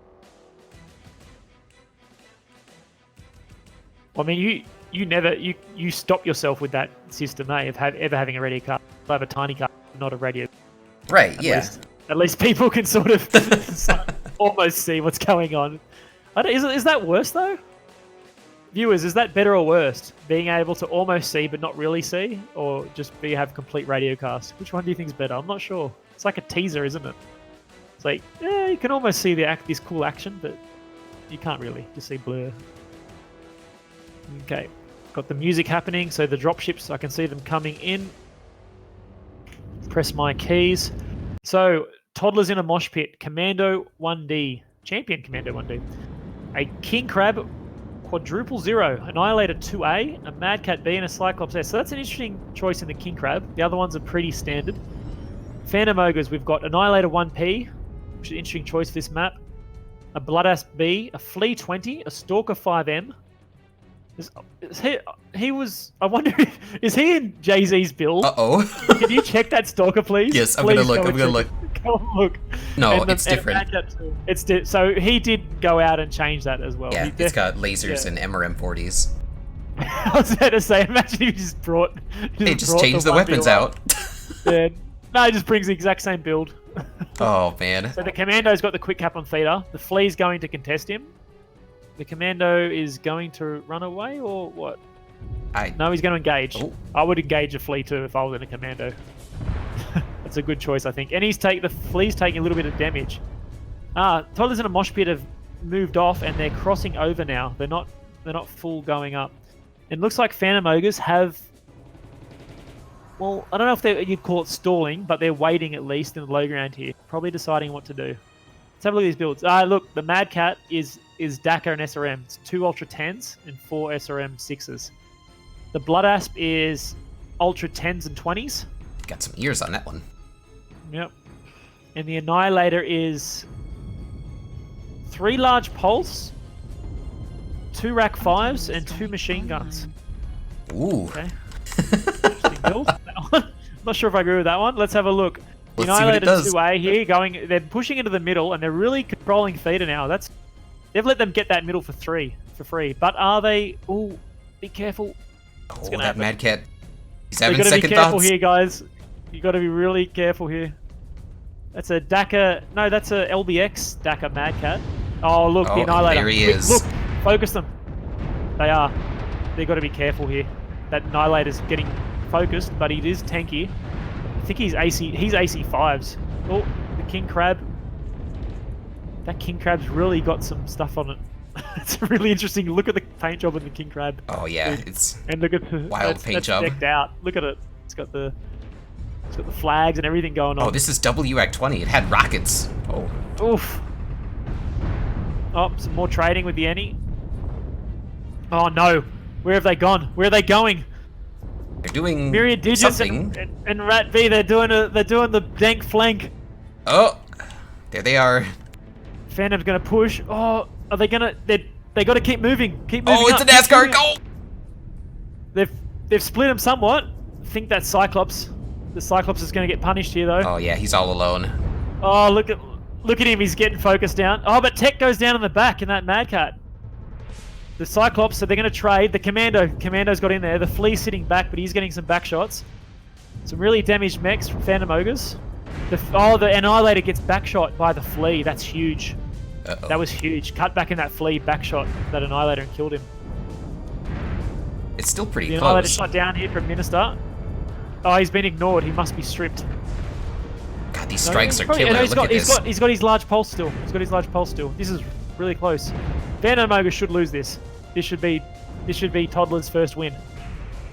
I mean, you stop yourself with that system, of ever having a radio cast. I have a tiny cast, not a radio. Right, yeah. At least people can sort of almost see what's going on. Is that worse though? Viewers, is that better or worse? Being able to almost see but not really see, or just have complete radio cast? Which one do you think is better? I'm not sure. It's like a teaser, isn't it? It's like, yeah, you can almost see this cool action, but you can't really. Just see blur. Okay, got the music happening, so the dropships, I can see them coming in. Press my keys. So, Toddlers in a Mosh Pit, Commando 1D, Champion Commando 1D, a King Crab Quadruple 0, Annihilator 2A, a Mad Cat B, and a Cyclops S. So that's an interesting choice in the King Crab. The other ones are pretty standard. Phantom Ogres, we've got Annihilator 1P, which is an interesting choice for this map, a Bloodasp B, a Flea 20, a Stalker 5M. I wonder is he in Jay-Z's build? Uh-oh. Can you check that Stalker, please? Yes, I'm gonna look. Go and look. No, it's different. So he did go out and change that as well. Yeah, it's got lasers and MRM40s. I was about to say, imagine if he just brought... They just changed the weapons out. Yeah. No, he just brings the exact same build. Oh, man. So the Commando's got the quick cap on theta. The Flea's going to contest him. The Commando is going to run away, or what? No, he's going to engage. Oh. I would engage a Flea too if I was in a Commando. That's a good choice, I think. And the Flea's taking a little bit of damage. Toddlers in a Mosh Pit have moved off, and they're crossing over now. They're not full going up. It looks like Phantom Ogres have... Well, I don't know if you'd call it stalling, but they're waiting at least in the low ground here. Probably deciding what to do. Let's have a look at these builds. Look, the Mad Cat is DACA and SRM. It's 2 Ultra 10s and 4 SRM 6s. The Blood Asp is Ultra 10s and 20s. Got some ears on that one. Yep. And the Annihilator is 3 large pulse, 2 rack 5s, and 2 machine guns. Ooh. Okay. Interesting build. That one. I'm not sure if I agree with that one. Let's have a look. Let's see what it does. Annihilator 2A here, they're pushing into the middle, and they're really controlling theta now. They've let them get that middle for free. But are they... Oh, be careful. Oh, that Mad Cat. He's You've having got to be second careful thoughts. here, guys. You've got to be really careful here. That's a DACA... No, that's a LBX DACA Mad Cat. Oh, look, the Annihilator. There he is. Look, focus them. They are. They've got to be careful here. That Annihilator's getting focused, but he is tanky. I think he's AC5s. Oh, the King Crab. That King Crab's really got some stuff on it. It's really interesting. Look at the paint job on the king crab. Oh yeah, it's And look at the wild paint that's job. decked out. Look at it. It's got the flags and everything going on. Oh, this is WAC 20. It had rockets. Oh. Oof. Oh, some more trading with the Annie. Oh no. Where have they gone? Where are they going? They're doing Myriad Digits something. and Rat V, they're doing the dank flank. Oh, there they are. Phantom's gonna push. Oh, are they gonna? They got to keep moving. Keep moving. Oh, it's up. a NASCAR. Go! They've split him somewhat. I think that's Cyclops. The Cyclops is gonna get punished here though. Oh yeah, he's all alone. Oh, look at him. He's getting focused down. Oh, but Tech goes down in the back in that Mad Cat. The Cyclops, so they're going to trade. The Commando's got in there. The Flea's sitting back, but he's getting some back shots. Some really damaged mechs from Phantom Ogres. The Annihilator gets back shot by the Flea. That's huge. Uh-oh. That was huge. Cut back in that Flea, back shot that Annihilator and killed him. It's still pretty The Annihilator close. shot down here from Minister. Oh, he's been ignored. He must be stripped. God, these strikes are Probably- killer. no, Look at this. He's got his large pulse still. This is really close. Phantom Ogre should lose this. This should be Toddler's first win.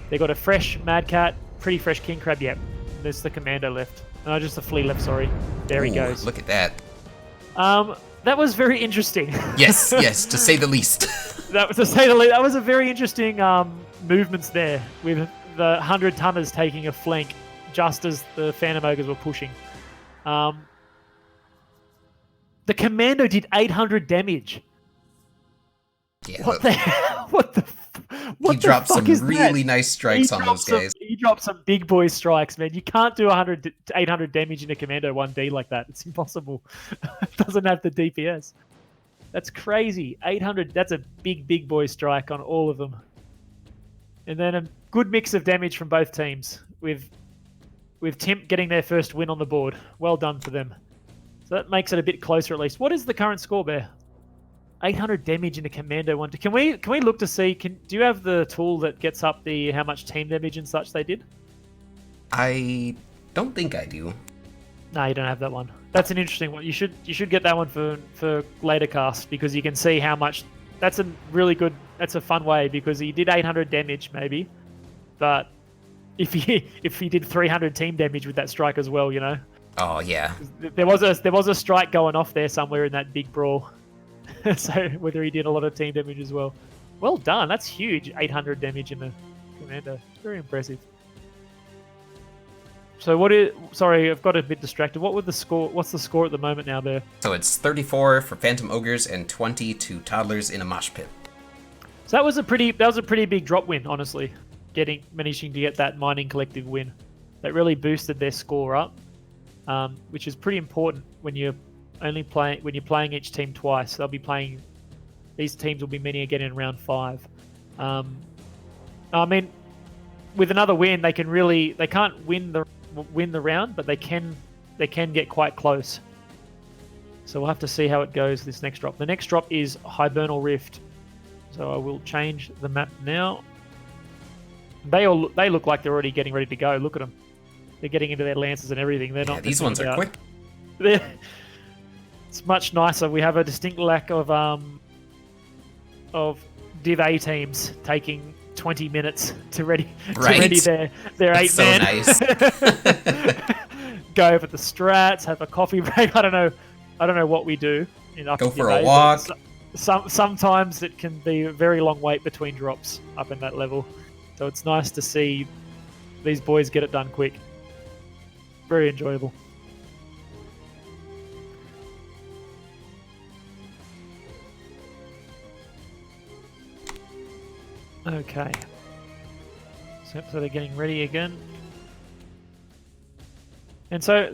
They got a fresh Mad Cat, pretty fresh King Crab. Yep. There's the Commando left. No, just the Flea left. Sorry. There he Ooh, goes. Look at that. That was very interesting. Yes, yes, to say the least. That was to say the least. That was a very interesting movements there with the 100-tonners taking a flank just as the Phantom Ogres were pushing. The Commando did 800 damage. Yeah, What the hell? What the he dropped fuck some is that? really nice strikes on those guys. He dropped some big boy strikes, man. You can't do 800 damage in a Commando 1D like that. It's impossible. It doesn't have the DPS. That's crazy. 800, that's a big boy strike on all of them. And then a good mix of damage from both teams with TIMP getting their first win on the board. Well done for them. So that makes it a bit closer at least. What is the current score, Bear? 800 damage in a Commando one. Can we look to see? Do you have the tool that gets up the how much team damage and such they did? I don't think I do. No, you don't have that one. That's an interesting one. You should get that one for later cast because you can see how much. That's a really good. That's a fun way because he did 800 damage maybe, but if he did 300 team damage with that strike as well, you know. Oh yeah. There was a strike going off there somewhere in that big brawl. So whether he did a lot of team damage as well. Well done. That's huge. 800 damage in the Commando. Very impressive. So sorry, I've got a bit distracted. What's the score at the moment now there? So it's 34 for Phantom Ogres and 20 to Toddlers in a mosh pit. So that was a pretty big drop win, honestly. Managing to get that Mining Collective win. That really boosted their score up. Which is pretty important when you're playing each team twice. These teams will be meeting again in round 5. I mean, with another win, they can't win the round, but they can get quite close. So we'll have to see how it goes this next drop. The next drop is Hibernal Rift. So I will change the map now. They look like they're already getting ready to go. Look at them. They're getting into their lances and everything. They're not. These ones are quick. It's much nicer. We have a distinct lack of Div A teams taking 20 minutes to ready their 8-man. So nice. Go over the strats, have a coffee break. I don't know what we do. Go for a walk. Sometimes it can be a very long wait between drops up in that level. So it's nice to see these boys get it done quick. Very enjoyable. Okay. So they're getting ready again. And so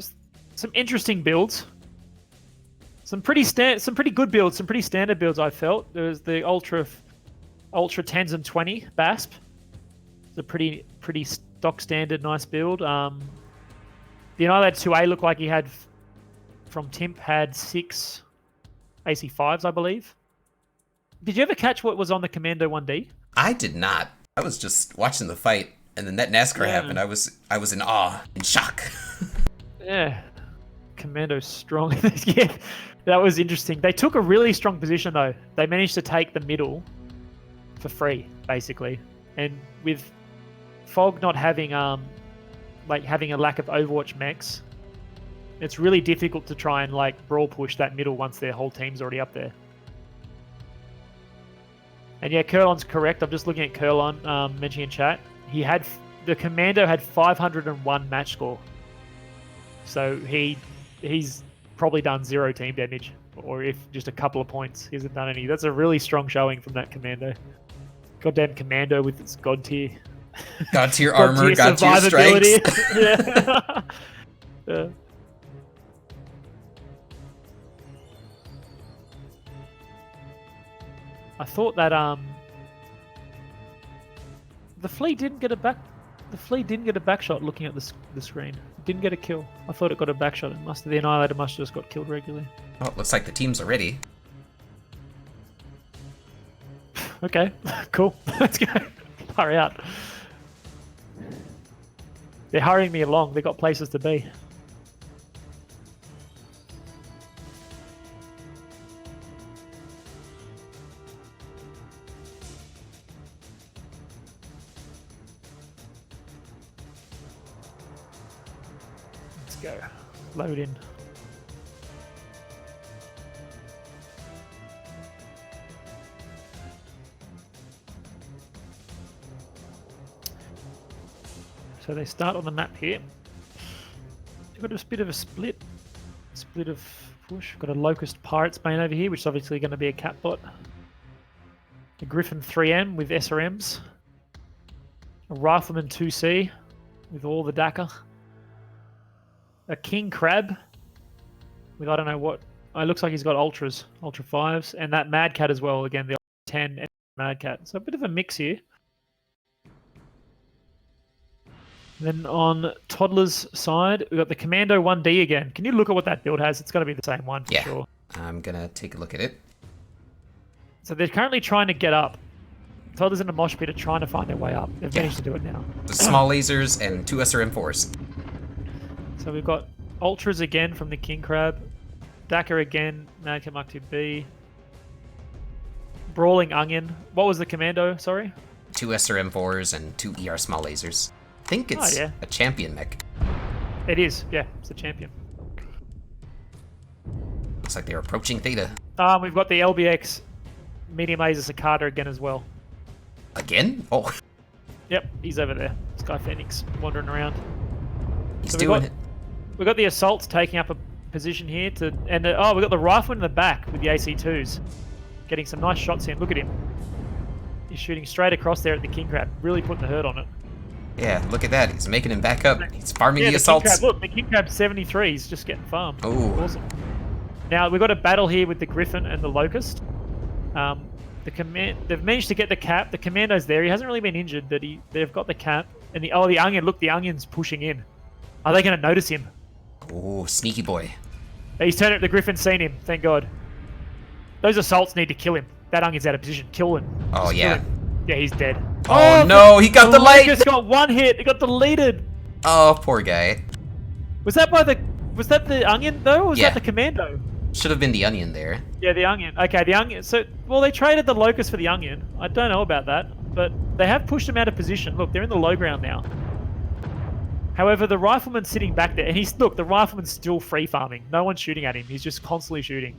some interesting builds. Some pretty good builds, some pretty standard builds I felt. There was the Ultra 10s and 20 BASP. It's a pretty stock standard nice build. The Annihilator 2A looked like he had from TIMP had 6 AC5s, I believe. Did you ever catch what was on the Commando 1D? I did not. I was just watching the fight, and then that NASCAR happened. I was in awe, in shock. Yeah. Commando strong. Yeah, that was interesting. They took a really strong position though. They managed to take the middle for free, basically. And with PHOG not having having a lack of Overwatch mechs, it's really difficult to try and like brawl push that middle once their whole team's already up there. And yeah, Curlon's correct. I'm just looking at Curlon mentioning in chat. The Commando had 501 match score. So he's probably done 0 team damage, or if just a couple of points. He hasn't done any. That's a really strong showing from that Commando. Goddamn Commando with its god tier. God tier armor, god tier strikes. Yeah. Yeah. I thought that the Flea didn't get a back. The Flea didn't get a back shot looking at the screen. It didn't get a kill. I thought it got a back shot. The Annihilator must have just got killed regularly. Oh, it looks like the teams are ready. Okay, cool. Let's go. Hurry out. They're hurrying me along. They've got places to be. Let's go. Load in. So they start on the map here. You've got a bit of a split of push. Got a Locust Pirates main over here, which is obviously going to be a Catbot. A Griffin 3M with SRMs. A Rifleman 2C with all the DACA. A King Crab with I don't know what. It looks like he's got Ultras, Ultra 5s, and that Mad Cat as well. Again, the 10 and Mad Cat. So a bit of a mix here. Then on Toddler's side, we've got the Commando 1D again. Can you look at what that build has? It's going to be the same one for sure. I'm going to take a look at it. So they're currently trying to get up. Toddler's in the mosh pit are trying to find their way up. They've managed to do it now. The small lasers and 2 SRM4s. So we've got Ultras again from the King Crab. DACA again, Mad Cat Mark 2B. Brawling Onion. What was the Commando, sorry? 2 SRM4s and 2 ER small lasers. I think it's a champion mech. It is, yeah, it's a champion. Looks like they're approaching Theta. We've got the LBX medium laser Cicada again as well. Again? Oh. Yep, he's over there. Sky Phoenix wandering around. He's doing it. We've got the assaults taking up a position here we've got the rifle in the back with the AC2s. Getting some nice shots in. Look at him. He's shooting straight across there at the King Crab. Really putting the hurt on it. Yeah, look at that. He's making him back up. He's farming the assaults. King Crab, look, the King Crab 73 is just getting farmed. Oh. Awesome. Now, we've got a battle here with the Griffin and the Locust. They've managed to get the cap. The Commando's there. He hasn't really been injured, but they've got the cap. And the Onion. Look, the Onion's pushing in. Are they going to notice him? Oh, sneaky boy. He's turned up. The Griffin's seen him. Thank God. Those assaults need to kill him. That Onion's out of position. Kill him. Oh, just yeah. Yeah, he's dead. Oh no, he got the light! Locust got one hit. It got deleted. Oh, poor guy. Was that the Onion, though, or was that the Commando? Should have been the Onion there. Yeah, the Onion. Okay, the Onion. So, well, they traded the Locust for the Onion. I don't know about that, but they have pushed him out of position. Look, they're in the low ground now. However, the Rifleman's sitting back there, and the Rifleman's still free farming. No one's shooting at him. He's just constantly shooting.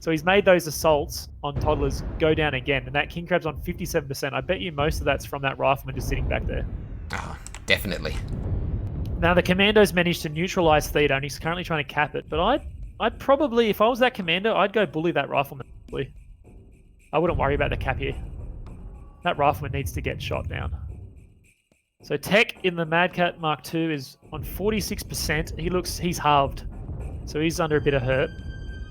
So he's made those assaults on Toddlers go down again, and that King Crab's on 57%. I bet you most of that's from that Rifleman just sitting back there. Oh, definitely. Now, the Commando's managed to neutralize Theta, and he's currently trying to cap it, but I'd probably, if I was that Commando, I'd go bully that Rifleman. I wouldn't worry about the cap here. That Rifleman needs to get shot down. So Tech in the Mad Cat Mark II is on 46%. He's halved. So he's under a bit of hurt.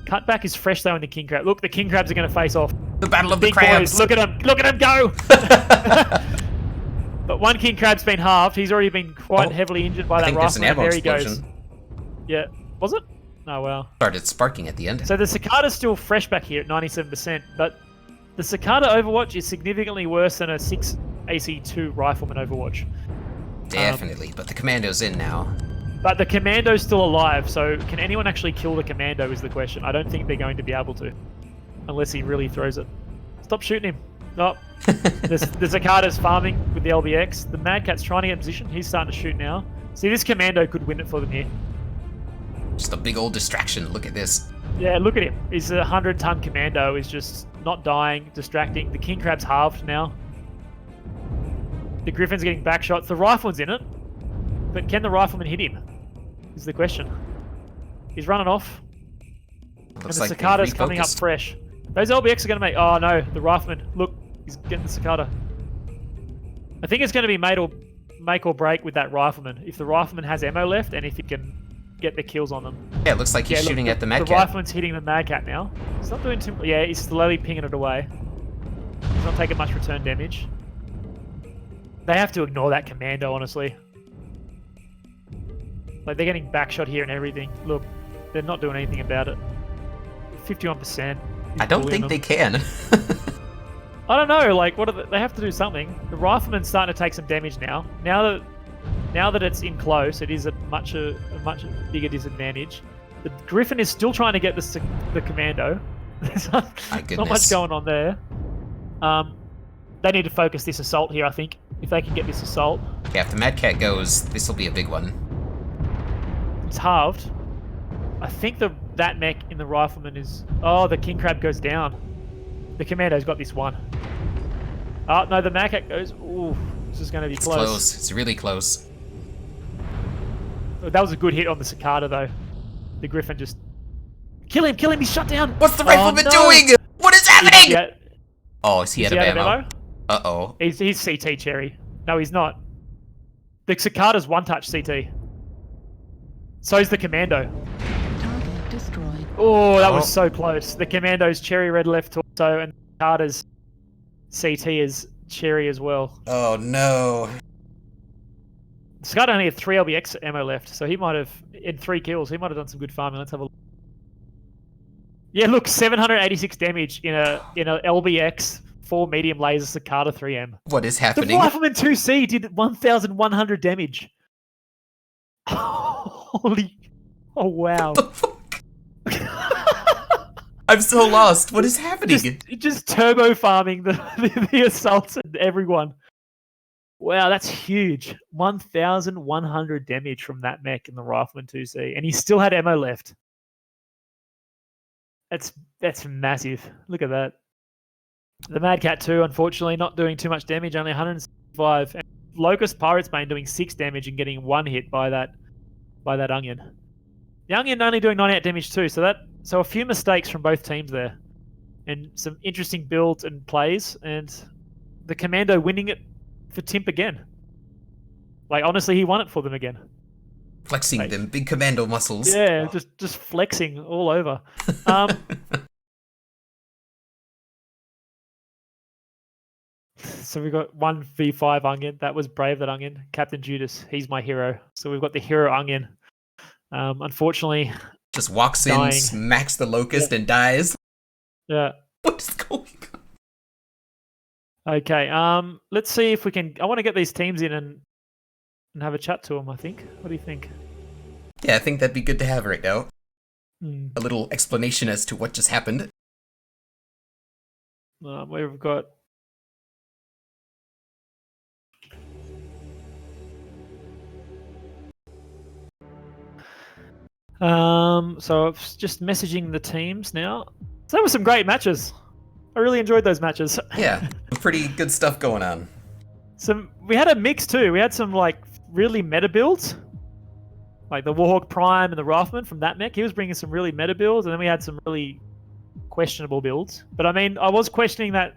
Cutback is fresh though in the King Crab. Look, the King Crabs are going to face off. The battle of the Big crabs. Boys. Look at him. Look at him go. But one King Crab's been halved. He's already been quite heavily injured by that Rifleman. There he goes. Yeah. Was it? Oh, wow. Started sparking at the end. So the Cicada's still fresh back here at 97%, but the Cicada Overwatch is significantly worse than a 6 AC2 Rifleman Overwatch. Definitely, but the Commando's in now. But the commando's still alive, so can anyone actually kill the commando is the question. I don't think they're going to be able to. Unless he really throws it. Stop shooting him. Oh. The Cicada's farming with the LBX. The Mad Cat's trying to get in position. He's starting to shoot now. See, this commando could win it for them here. Just a big old distraction. Look at this. Yeah, look at him. He's a 100-ton commando. He's just not dying, distracting. The King Crab's halved now. The Griffin's getting back shots. The Rifleman's in it. But can the Rifleman hit him? Is the question. He's running off. Looks and the like Cicada's coming up fresh. Those LBX are going to make... Oh, no. The Rifleman. Look. He's getting the Cicada. I think it's going to be make or break with that Rifleman. If the Rifleman has ammo left and if he can get the kills on them. Yeah, it looks like he's shooting at the Mad Cat. The Rifleman's hitting the Mad Cat now. He's not doing too... Yeah, he's slowly pinging it away. He's not taking much return damage. They have to ignore that commando, honestly. Like, they're getting backshot here and everything. Look, they're not doing anything about it. 51%. I don't think they can. I don't know, like, they have to do something. The Rifleman's starting to take some damage now. Now that it's in close, it is a much bigger disadvantage. The Griffin is still trying to get the commando. There's not much going on there. They need to focus this assault here, I think. If they can get this assault. Yeah, if the Mad Cat goes, this will be a big one. It's halved. I think that mech in the Rifleman is... Oh, the King Crab goes down. The commando's got this one. Oh, no, the Mad Cat goes... Ooh, this is going to be close. It's close. It's really close. That was a good hit on the Cicada, though. The Griffin just... Kill him! He's shut down! What's the Rifleman doing? What is happening? Is he out of ammo? Uh-oh. He's CT Cherry. No, he's not. The Cicada's one-touch CT. So's the Commando. Target destroyed. Oh, that was so close. The Commando's Cherry Red left torso and the Cicada's CT is Cherry as well. Oh, no. Cicada only had 3 LBX ammo left, so he might have, in 3 kills, he might have done some good farming. Let's have a look. Yeah, look, 786 damage in a LBX 4 medium laser Cicada 3M. What is happening? The Rifleman 2C did 1,100 damage. Holy... Oh, wow. What the fuck? I'm so lost. What is happening? Just turbo farming the assaults and everyone. Wow, that's huge. 1,100 damage from that mech in the Rifleman 2C. And he still had ammo left. That's massive. Look at that. The Mad Cat 2, unfortunately, not doing too much damage, only 165. And Locust Pirate's Bane doing 6 damage and getting 1 hit by that Onion. The Onion only doing 98 damage too, so a few mistakes from both teams there. And some interesting builds and plays, and the Commando winning it for TIMP again. Like, honestly, he won it for them again. Flexing them big commando muscles. Yeah, just flexing all over. So we've got 1v5 Onion. That was brave, that Onion. Captain Judas, he's my hero. So we've got the hero Onion. Unfortunately, just walks in, smacks the Locust, and dies. Yeah. What is going on? Okay. Let's see if we can. I want to get these teams in and have a chat to them. I think. What do you think? Yeah, I think that'd be good to have right now. A little explanation as to what just happened. We've got. So I'm just messaging the teams now. So that was some great matches. I really enjoyed those matches. Yeah, pretty good stuff going on. We had a mix too. We had some like really meta builds, like the Warhawk Prime and the Rifleman from that mech. He was bringing some really meta builds, and then we had some really questionable builds. But I mean, I was questioning that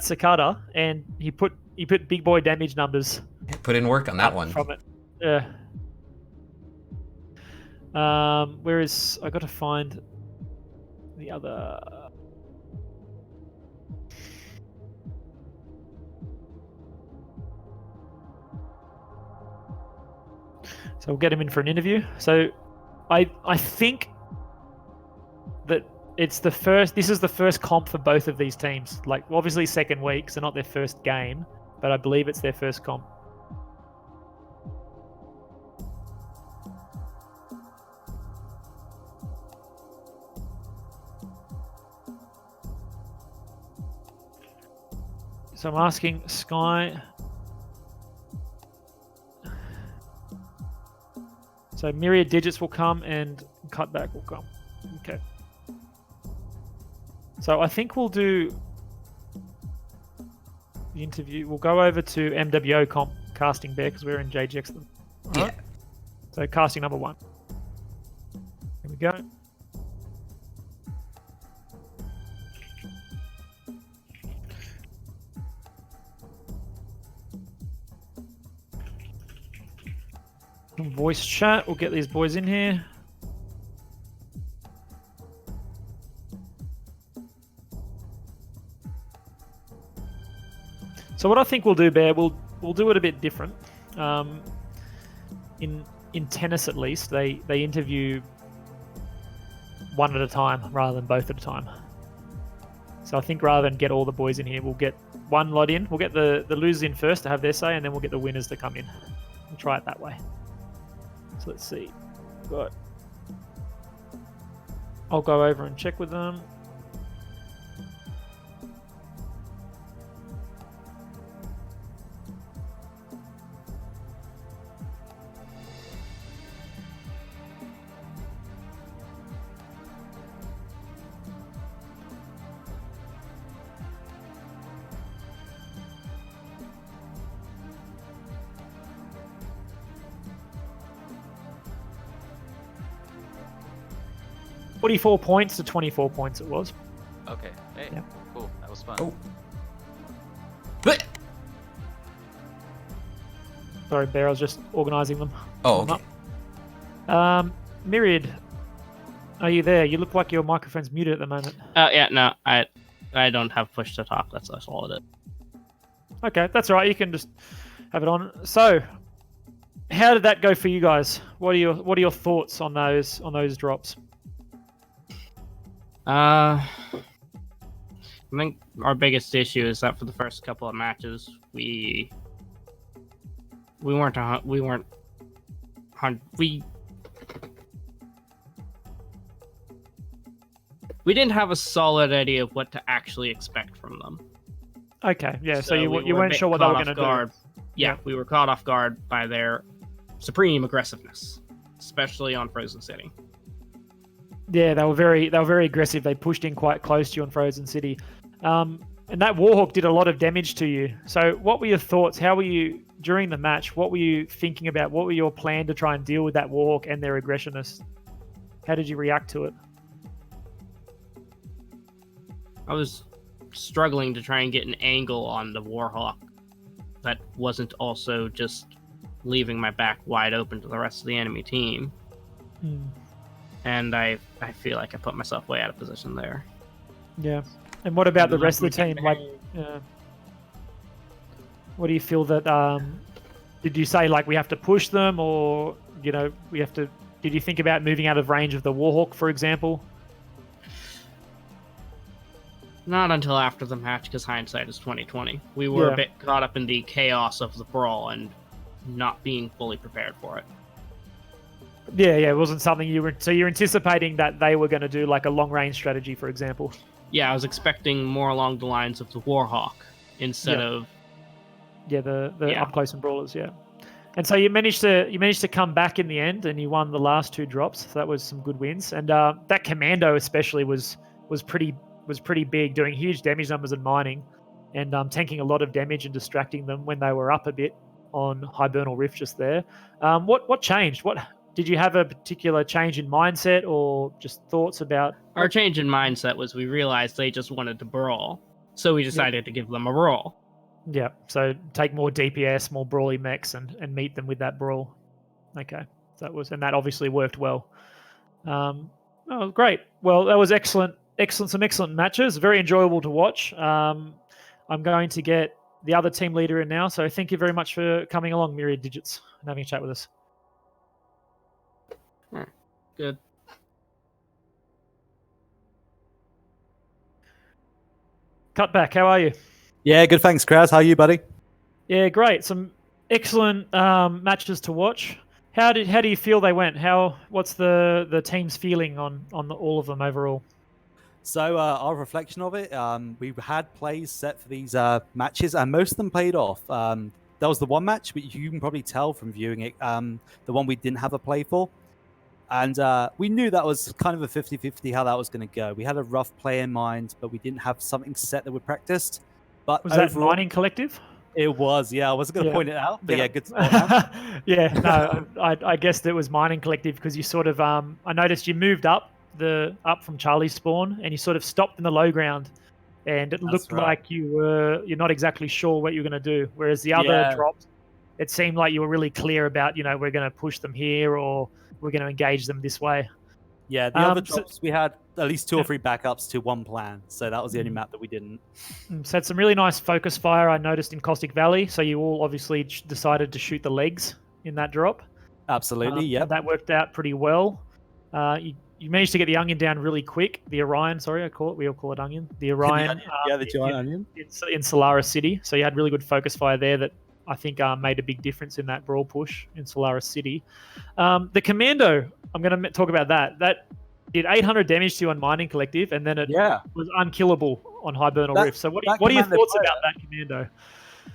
Cicada, and he put big boy damage numbers. Put in work on that one. From it. Yeah. Where is... I got to find the other... So we'll get him in for an interview. So I think that it's the first... This is the first comp for both of these teams. Like, obviously second week, so not their first game, but I believe it's their first comp. So I'm asking Sky. So myriad digits will come and cutback will come. Okay. So I think we'll do the interview. We'll go over to MWO comp casting bear because we're in JGX. Yeah. Right? So casting number 1. Here we go. Voice chat. We'll get these boys in here. So what I think we'll do, Bear, we'll do it a bit different. In tennis, at least, they interview one at a time rather than both at a time. So I think rather than get all the boys in here, we'll get one lot in. We'll get the losers in first to have their say, and then we'll get the winners to come in. We'll try it that way. So let's see. Right. I'll go over and check with them. $44 points to 24 points it was. Okay. Hey. Yeah. Cool. That was fun. Oh. But. Sorry, Bear, I was just organising them. Oh, okay. Myriad, are you there? You look like your microphone's muted at the moment. Yeah, no, I don't have push to talk. That's all it is. Okay, that's all right. You can just have it on. So, how did that go for you guys? What are your thoughts on those drops? I think our biggest issue is that for the first couple of matches, we didn't have a solid idea of what to actually expect from them. Okay, yeah. So you we were a weren't bit sure what they were caught going off to guard. do. Yeah, we were caught off guard by their supreme aggressiveness, especially on Frozen City. Yeah, they were very aggressive. They pushed in quite close to you on Frozen City, and that Warhawk did a lot of damage to you. So, what were your thoughts? How were you during the match? What were you thinking about? What were your plan to try and deal with that Warhawk and their aggressiveness? How did you react to it? I was struggling to try and get an angle on the Warhawk that wasn't also just leaving my back wide open to the rest of the enemy team. And I feel like I put myself way out of position there. Yeah. And what about the rest of the team? Like, what do you feel that? Did you say like we have to push them, or we have to? Did you think about moving out of range of the Warhawk, for example? Not until after the match, because hindsight is 2020. We were a bit caught up in the chaos of the brawl and not being fully prepared for it. Yeah, it wasn't something you were. So you're anticipating that they were going to do like a long range strategy, for example. Yeah, I was expecting more along the lines of the Warhawk instead of. Yeah, the up close and brawlers. Yeah, and so you managed to come back in the end, and you won the last 2 drops. So that was some good wins, and that commando especially was pretty big, doing huge damage numbers and mining, and tanking a lot of damage and distracting them when they were up a bit on Hibernal Rift just there. What changed? What did you have a particular change in mindset or just thoughts about? Our change in mindset was we realized they just wanted to brawl, so we decided to give them a brawl. Yeah, so take more DPS, more brawly mechs, and meet them with that brawl. Okay, that obviously worked well. Great. Well, that was excellent. Some excellent matches. Very enjoyable to watch. I'm going to get the other team leader in now. So thank you very much for coming along, Myriad Digits, and having a chat with us. Good. Cut back. How are you? Yeah, good. Thanks, Kraz. How are you, buddy? Yeah, great. Some excellent matches to watch. How do you feel they went? What's the team's feeling on all of them overall? So our reflection of it, we had plays set for these matches, and most of them paid off. There was the one match, but you can probably tell from viewing it, the one we didn't have a play for. And we knew that was kind of a 50-50 how that was going to go. We had a rough play in mind, but we didn't have something set that we practiced. But Was that overall, Mining Collective? it was, yeah. I wasn't going to Yeah. point it out, but Yeah. yeah, good spot. Yeah, no, I guessed it was Mining Collective because you sort of I noticed you moved up from Charlie's spawn and you sort of stopped in the low ground, and it looked right. like you're not exactly sure what you're going to do. Whereas the other Yeah. drops, it seemed like you were really clear about, we're going to push them here or we're going to engage them this way. Yeah, the other So- drops, we had at least 2 Yeah. or 3 backups to one plan. So that was the only map that we didn't. So had some really nice focus fire I noticed in Caustic Valley. So you all obviously decided to shoot the legs in that drop. Absolutely, yeah. That worked out pretty well. You managed to get the onion down really quick. The Orion, sorry, we all call it onion. The Orion. Yeah, the giant onion. In Solaris City. So you had really good focus fire there that I think made a big difference in that brawl push in Solaris City. The Commando, I'm going to talk about that. That did 800 damage to you on Mining Collective, and then it was unkillable on Hibernal Rift. So what are your thoughts about that Commando?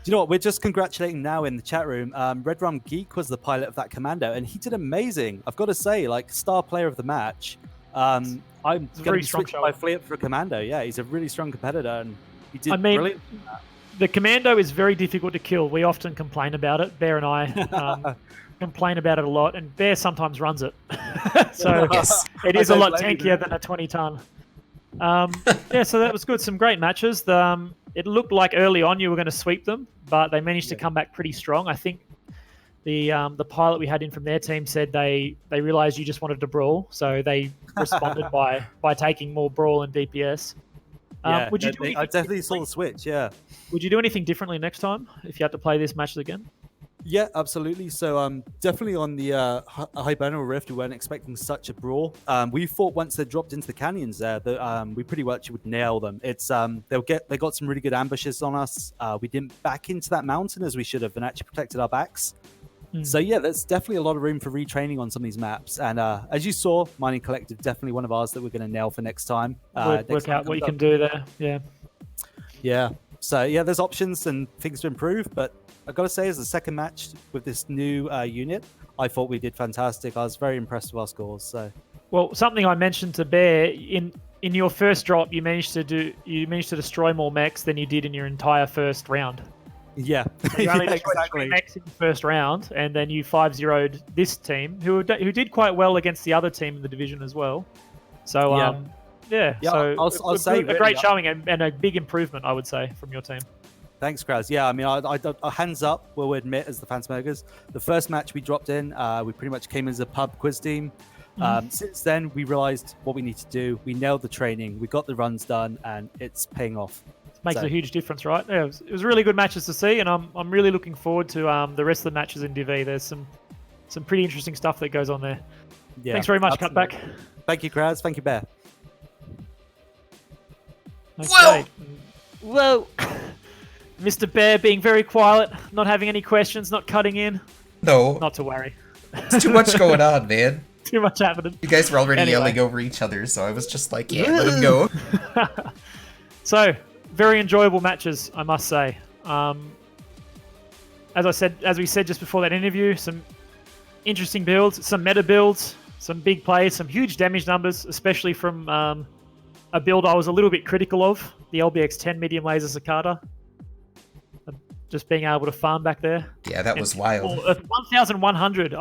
Do you know what? We're just congratulating now in the chat room. Red Rum Geek was the pilot of that Commando, and he did amazing. I've got to say, like, star player of the match. I'm going to switch my flip for Commando. Yeah, he's a really strong competitor, and he did brilliant. The Commando is very difficult to kill. We often complain about it. Bear and I complain about it a lot, and Bear sometimes runs it. So it is a lot tankier than a 20-ton. Yeah, so that was good. Some great matches. It looked like early on you were going to sweep them, but they managed to come back pretty strong. I think the pilot we had in from their team said they realized you just wanted to brawl, so they responded by taking more brawl and DPS. Yeah, would you I definitely saw the switch, yeah. Would you do anything differently next time if you had to play this match again? Yeah, absolutely. So definitely on the Hibernal Rift, we weren't expecting such a brawl. We thought once they dropped into the canyons there that we pretty much would nail them. It's they got some really good ambushes on us. We didn't back into that mountain as we should have and actually protected our backs. So yeah, there's definitely a lot of room for retraining on some of these maps. And as you saw, Mining Collective definitely one of ours that we're going to nail for next time. Work out what you can do there. Yeah. Yeah. So yeah, there's options and things to improve, but I've got to say, as the second match with this new unit, I thought we did fantastic. I was very impressed with our scores. So, well, something I mentioned to Bear in your first drop, you managed to destroy more mechs than you did in your entire first round. Yeah, You only destroyed exactly. 3 mechs in the first round, and then you 5-0'd this team, who did quite well against the other team in the division as well. So yeah. So I'll say a great showing and a big improvement, I would say, from your team. Thanks, Kraz. Yeah, I mean, I hands up, we'll admit, as the Phantomogres, the first match we dropped in, we pretty much came as a pub quiz team. Since then, we realized what we need to do. We nailed the training, we got the runs done, and it's paying off. Makes a huge difference, right? Yeah, it was really good matches to see, and I'm really looking forward to the rest of the matches in Div E. There's some pretty interesting stuff that goes on there. Yeah, thanks very much, Cutback. Thank you, Kraz. Thank you, Bear. Okay. Whoa! Mr. Bear being very quiet, not having any questions, not cutting in. No. Not to worry. It's too much going on, man. Too much happening. You guys were already Anyway. yelling over each other, so I was just like, yeah, let him go. So, very enjoyable matches, I must say. As we said just before that interview, some interesting builds, some meta builds, some big plays, some huge damage numbers, especially from a build I was a little bit critical of, the LBX 10 medium laser cicada. Just being able to farm back there. Yeah, that was wild. 1,100.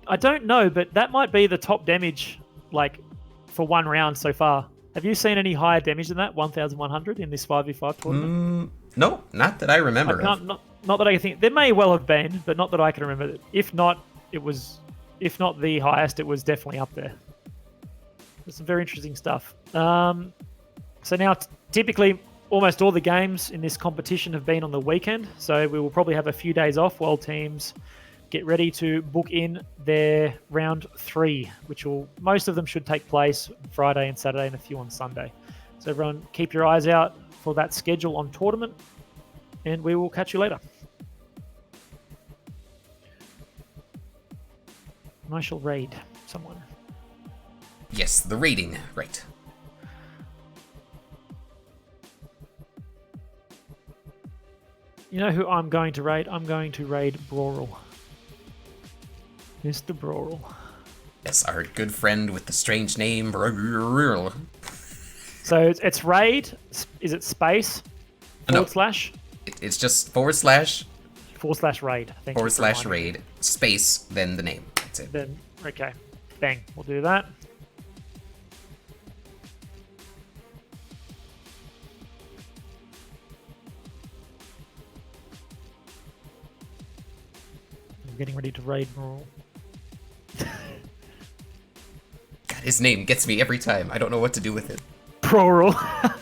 I don't know, but that might be the top damage, like, for one round so far. Have you seen any higher damage than that, 1,100 in this 5v5 tournament? No, not that I remember. Not that I can think. There may well have been, but not that I can remember. If not the highest, it was definitely up there. There's some very interesting stuff. So now, typically, almost all the games in this competition have been on the weekend, so we will probably have a few days off while teams get ready to book in their round 3, which most of them should take place Friday and Saturday and a few on Sunday. So everyone keep your eyes out for that schedule on Tournament, and we will catch you later. And I shall raid someone. Yes, the rating, right. You know who I'm going to raid? I'm going to raid Broral. Mr. Broral. Yes, our good friend with the strange name. So it's raid. Is it space? No. Forward slash? It's just forward slash /raid. Thank you for / reminding me. raid space then the name. That's it. Then, okay. Bang. We'll do that. I'm getting ready to raid Broral. God, his name gets me every time. I don't know what to do with it. Broral.